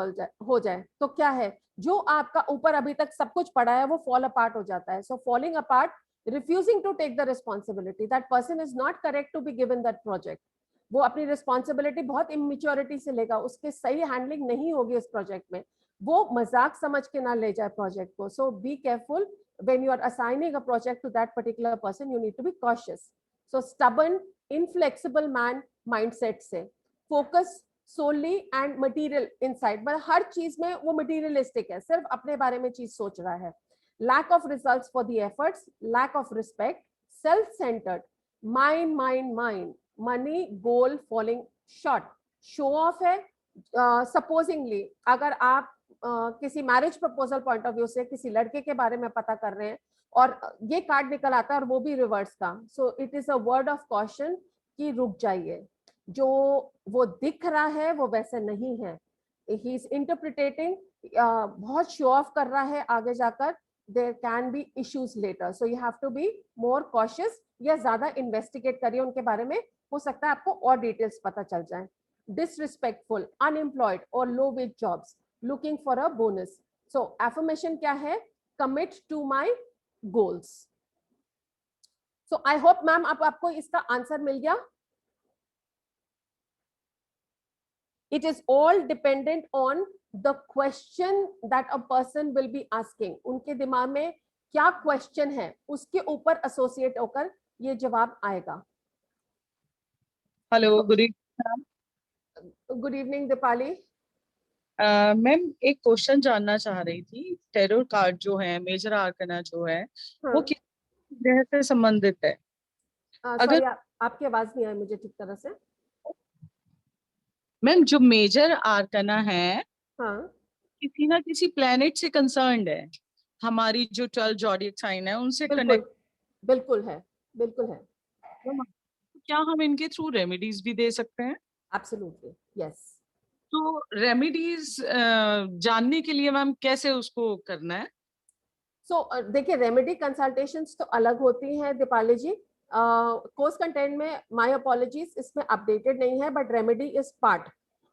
हो जाए तो क्या है, जो आपका ऊपर अभी तक सब कुछ पड़ा है वो फॉल अपार्ट हो जाता है. So falling apart, refusing to take the responsibility. That person is not correct to be given that project. वो अपनी रिस्पॉन्सिबिलिटी बहुत इमेच्योरिटी से लेगा, उसके सही हैंडलिंग नहीं होगी उस प्रोजेक्ट में, वो मजाक समझ के ना ले जाए प्रोजेक्ट को. So be careful when you are assigning a project to that particular person. You need to be cautious. So stubborn inflexible man mindset से, focus solely and material insight, but हर चीज में वो materialistic है, सिर्फ अपने बारे में चीज सोच रहा है. Lack of results for the efforts, lack of respect, self-centered, mind, money, goal falling short, show off है. Supposingly अगर आप किसी marriage proposal point of view से किसी लड़के के बारे में पता कर रहे हैं और ये कार्ड निकल आता है और वो भी रिवर्स का, सो it is a word of caution कि रुक जाइए, जो वो दिख रहा है वो वैसे नहीं है. ही इज इंटरप्रिटेटिंग, बहुत शो ऑफ कर रहा है आगे जाकर, there can be issues later. So you have to be more cautious, या ज्यादा इन्वेस्टिगेट करिए उनके बारे में, हो सकता है आपको और डिटेल्स पता चल जाए. डिसरिस्पेक्टफुल, अनएम्प्लॉयड और low wage jobs, looking for a bonus. So affirmation क्या है, commit to my goals. So I hope ma'am आपको इसका आंसर मिल गया. It is all dependent on the question that a person will be asking. उनके दिमाग में क्या question है उसके ऊपर एसोसिएट होकर ये जवाब आएगा. Hello, good evening. Good evening Deepali. Ma'am एक क्वेश्चन जानना चाह रही थी. टैरो कार्ड जो है, मेजर आर्कना जो है, वो किस ग्रह से संबंधित है? अगर आपकी आवाज नहीं आई मुझे ठीक तरह से. मैम जो मेजर आर्कना है, हाँ, किसी ना किसी प्लेनेट से कंसर्न्ड है. हमारी जो 12 जॉडियक साइन है उनसे कनेक्ट. बिल्कुल है, बिल्कुल है. क्या हम इनके थ्रू रेमेडीज भी दे सकते हैं? Absolutely, yes. तो रेमेडीज जानने के लिए मैम कैसे उसको करना है? देखिए रेमेडी कंसल्टेशंस तो अलग होती हैं दीपाली जी, कोर्स कंटेंट में माय अपॉलॉजीज इसमें अपडेटेड नहीं है, but remedy is part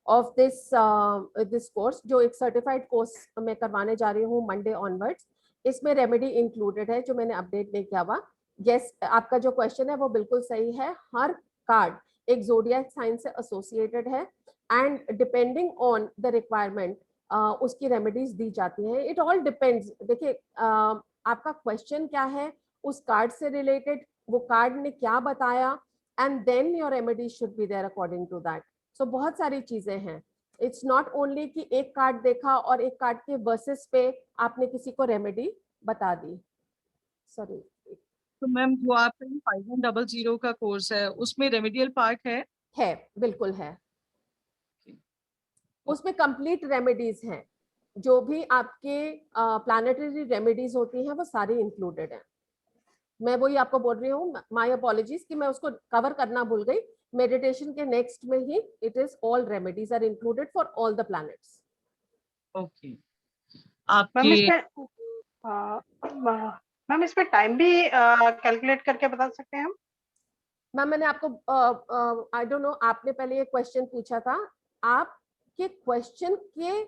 of this course, जो एक सर्टिफाइड कोर्स मैं करवाने जा रही हूँ मंडे ऑनवर्ड्स। इसमें रेमेडी इंक्लूडेड है, जो मैंने अपडेट नहीं किया हुआ। यस, आपका जो क्वेश्चन है वो बिल्कुल सही है। हर कार्ड एक ज़ोडिएक साइन से एसोसिएटेड है and depending on the requirement उसकी रेमेडीज दी जाती हैं। It all depends. देखिए आपका क्वेश्चन क्या है उस कार्ड से रिलेटेड, वो कार्ड ने क्या बताया, and then your remedy should be there according to that. So बहुत सारी चीजें हैं। इट्स नॉट ओनली कि एक कार्ड देखा और एक कार्ड के वर्सेस पे आपने किसी को रेमेडी बता दी। सॉरी। तो मैम जो आपका 5100 का कोर्स है उसमें रेमेडियल पार्ट है? बिल्कुल है। उसमें कंप्लीट रेमेडीज हैं, जो भी आपके प्लानेटरी रेमेडीज होती हैं वो सारी इंक्लूडेड हैं। मैं वही आपको बोल रही हूँ, माय अपॉलॉजीज कि मैं उसको कवर करना भूल गई। मेडिटेशन के नेक्स्ट में ही it is all remedies are included for all the planets. Okay. Ma'am इस पे टाइम भी कैलकुलेट करके बता सकते हैं हम? मैम मैंने आपको आई डोंट नो, आपने पहले ये क्वेश्चन पूछा था। आपके क्वेश्चन के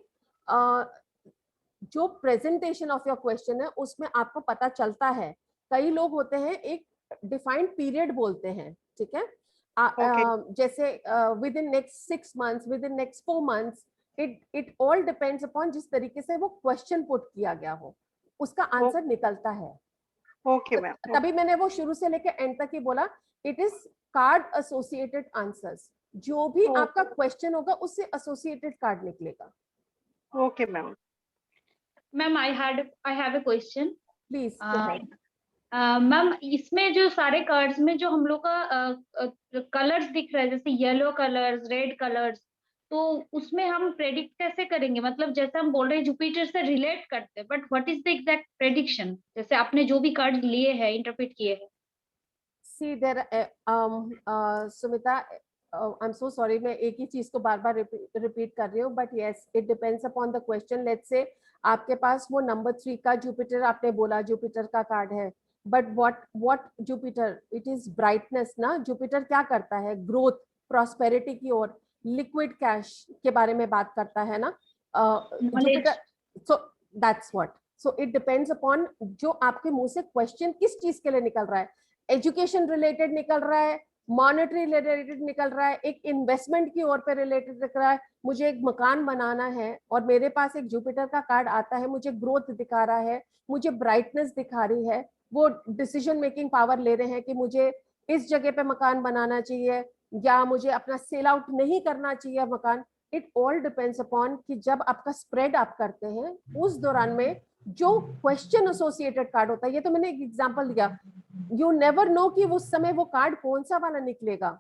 जो प्रेजेंटेशन ऑफ योर क्वेश्चन है उसमें आपको पता चलता है। कई लोग होते हैं एक डिफाइंड पीरियड बोलते हैं, ठीक है, जैसे with in next 6 months, with in next 4 months, it all depends upon जिस तरीके से वो क्वेश्चन पुट किया गया हो उसका आंसर निकलता है। Okay ma'am. तभी मैंने वो शुरू से लेकर एंड तक ही बोला, it is called associated answers. जो भी आपका क्वेश्चन होगा उससे एसोसिएटेड कार्ड निकलेगा। Okay ma'am. Ma'am I have a question please. Ma'am इसमें जो सारे कार्ड्स में जो हम लोग का कलर्स दिख रहा है, जैसे येलो कलर्स, रेड कलर्स, तो उसमें हम प्रेडिक्ट कैसे करेंगे? मतलब जैसे हम बोल रहे हैं जुपिटर से रिलेट करते हैं, but what is the exact prediction? जैसे आपने जो भी कार्ड लिए हैं, इंटरप्रेट किए हैं। See there Sumita, I am so sorry, मैं एक ही चीज को बार बार रिपीट कर रही हूँ, but yes it depends upon the question. Let's say आपके पास वो नंबर 3 का जुपिटर, आपने बोला जुपिटर का कार्ड है, but what Jupiter, it is brightness ना। जुपिटर क्या करता है? ग्रोथ, प्रॉस्पेरिटी की ओर, लिक्विड कैश के बारे में बात करता है ना Jupiter. So that's what. So it depends upon जो आपके मुंह से क्वेश्चन किस चीज के लिए निकल रहा है। एजुकेशन रिलेटेड निकल रहा है, मॉनेटरी रिलेटेड निकल रहा है, एक इन्वेस्टमेंट की ओर पे रिलेटेड दिख रहा है, मुझे एक मकान बनाना है और मेरे पास एक जुपिटर का कार्ड आता है, मुझे ग्रोथ दिखा रहा है, मुझे ब्राइटनेस दिखा रही है, वो डिसीजन मेकिंग पावर ले रहे हैं कि मुझे इस जगह पे मकान बनाना चाहिए या मुझे अपना सेल आउट नहीं करना चाहिए मकान। इट ऑल डिपेंड्स अपॉन कि जब आपका स्प्रेड आप करते हैं उस दौरान में जो क्वेश्चन एसोसिएटेड कार्ड होता है। ये तो मैंने एक एग्जांपल दिया, यू नेवर नो कि उस समय वो कार्ड कौन सा वाला निकलेगा।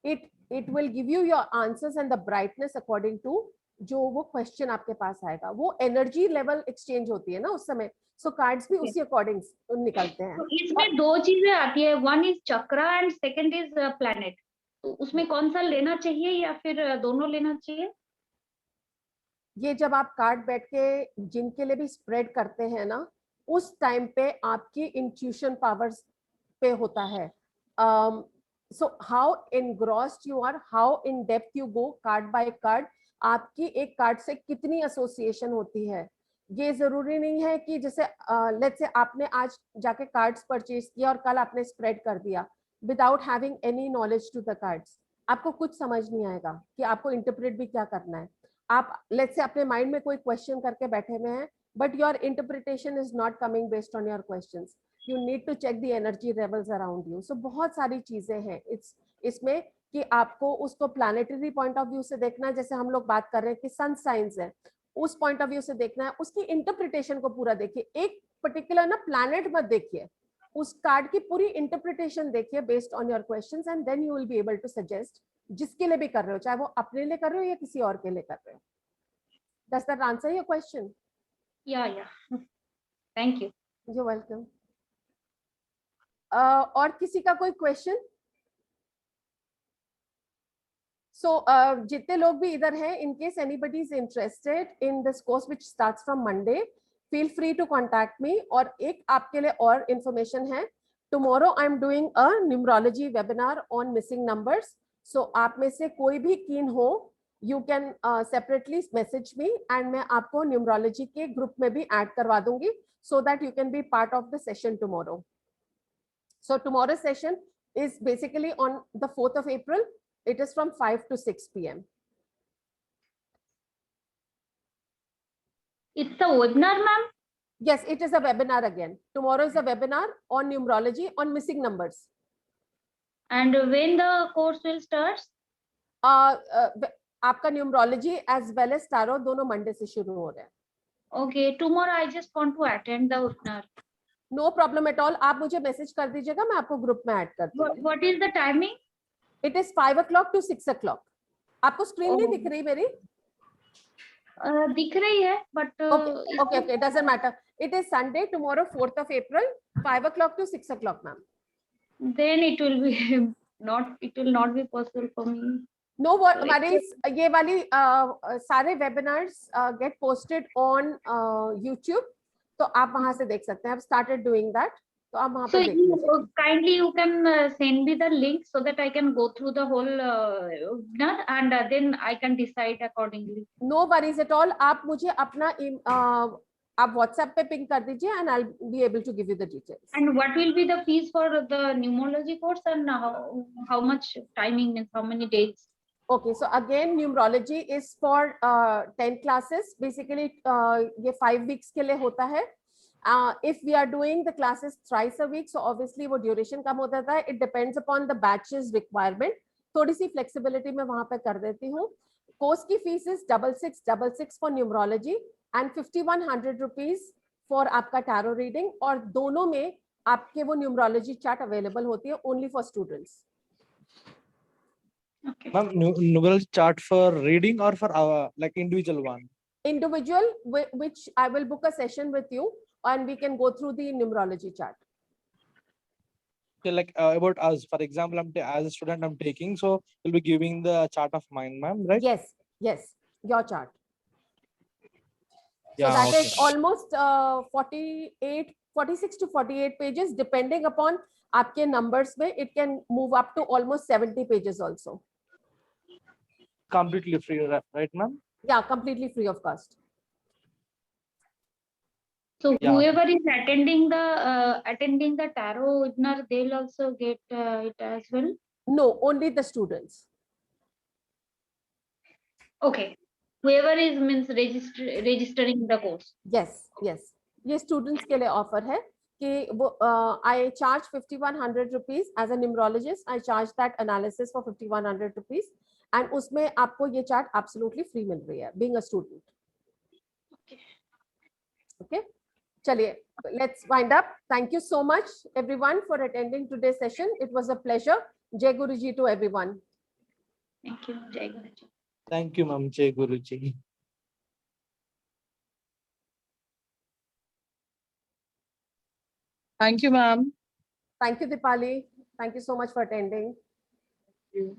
It will give you your answers and the brightness according to जो वो क्वेश्चन आपके पास आएगा। वो एनर्जी लेवल एक्सचेंज होती है ना उस समय, सो कार्ड्स भी उसी अकॉर्डिंग निकलते हैं। तो इसमें दो चीजें आती है, one is chakra and second is planet. तो उसमें कौन सा लेना चाहिए या फिर दोनों लेना चाहिए? ये जब आप कार्ड बैठ के जिनके लिए भी स्प्रेड करते हैं ना, उस टाइम पे आपकी इंट्यूशन पावर्स पे होता है। So how engrossed you are, how in depth you go card by card, आपकी एक कार्ड से कितनी एसोसिएशन होती है। ये जरूरी नहीं है कि जैसे लेट्स से आपने आज जाके कार्ड्स परचेज किया और कल आपने स्प्रेड कर दिया without having any knowledge to the cards, आपको कुछ समझ नहीं आएगा कि आपको इंटरप्रेट भी क्या करना है। आप लेट्स से अपने माइंड में कोई क्वेश्चन करके बैठे हुए हैं, but your interpretation is not coming based on your questions, you need to check the energy levels around you. So बहुत सारी चीजें हैं इसमें कि आपको उसको प्लैनेटरी पॉइंट ऑफ व्यू से देखना है। जैसे हम लोग बात कर रहे हैं कि सन साइंस है, उस पॉइंट ऑफ व्यू से देखना है, उसकी इंटरप्रिटेशन को पूरा देखिए। एक पर्टिकुलर ना प्लैनेट मत देखिए, उस कार्ड की पूरी इंटरप्रिटेशन देखिए based on your questions, and then you will be able to suggest जिसके लिए भी कर रहे हो, चाहे वो अपने लिए कर रहे हो या किसी और के लिए कर रहे हो। Does that answer your question? या थैंक यू। You welcome. और किसी का कोई क्वेश्चन? सो जितने लोग भी इधर हैं, in case anybody is interested in this course which starts from Monday, feel free to contact me। और एक आपके लिए और information है, tomorrow I'm doing a numerology webinar on missing numbers. So आप में से कोई भी keen हो, you can separately message me and मैं आपको numerology के group में भी add करवा दूंगी, so that you can be part of the session tomorrow. So tomorrow's session is basically on the 4th of April. It is from 5 to 6 p.m. It's a webinar, ma'am? Yes, it is a webinar again. Tomorrow is a webinar on numerology on missing numbers. And when the course will start? आपका numerology as well as tarot दोनों Monday से शुरू हो रहे हैं. Okay, tomorrow I just want to attend the webinar. No problem at all. आप मुझे message कर दीजिएगा, मैं आपको ग्रुप में ऐड कर दूंगी. What is the timing? It is 5 o'clock to 6 o'clock. आपको स्क्रीन नहीं दिख रही मेरी? दिख रही है, but okay, doesn't matter. It is Sunday, tomorrow 4th of April, 5 o'clock to 6 o'clock, ma'am. Then it will be not be possible for me. No worries. ये वाली सारे webinars get posted on YouTube, तो आप वहां से देख सकते हैं. I've started doing that. तो आप वहां पे देख लीजिए. Kindly you can send me the link so that I can go through the whole webinar and then I can decide accordingly. No worries at all. आप मुझे अपना आप WhatsApp पे पिंग कर दीजिए and I'll be able to give you the details. And what will be the fees for the numerology course and how much timing and how many days? Okay, so again numerology is for 10 classes. Basically ये 5 weeks के लिए होता है. If we are doing the classes thrice a week, so obviously वो duration कम हो जाता है. It depends upon the batches requirement. थोड़ी सी flexibility मैं वहाँ पे कर देती हूँ. Course की fees is 6666 for numerology and 5100 rupees for आपका tarot reading. और दोनों में आपके वो numerology chart available होती है only for students. Okay. Ma'am, numerology chart for reading or for our like individual one? Individual, which I will book a session with you and we can go through the numerology chart. Okay, like about us, for example, as a student I'm taking, so you'll be giving the chart of mine, ma'am, right? Yes, your chart. Yeah, so that okay. is almost 46 to 48 pages, depending upon आपके numbers में. It can move up to almost 70 pages also. Completely free, right, ma'am? Yeah, completely free of cost. So yeah. Whoever is attending the tarot webinar, they'll also get it as well? No, only the students. Okay. Whoever is means registering the course. Yes. ये students के लिए offer है कि वो I charge 5100 rupees as a numerologist. I charge that analysis for 5100 rupees and उसमें आपको ये chart absolutely free मिल रही है being a student. Okay. चलिए, let's wind up. Thank you so much everyone for attending today's session. It was a pleasure. Jai Guruji to everyone. Thank you. Jai Guruji. Thank you, ma'am. Jai Guruji. Thank you, ma'am. Thank you, Dipali. Thank you so much for attending. Thank you.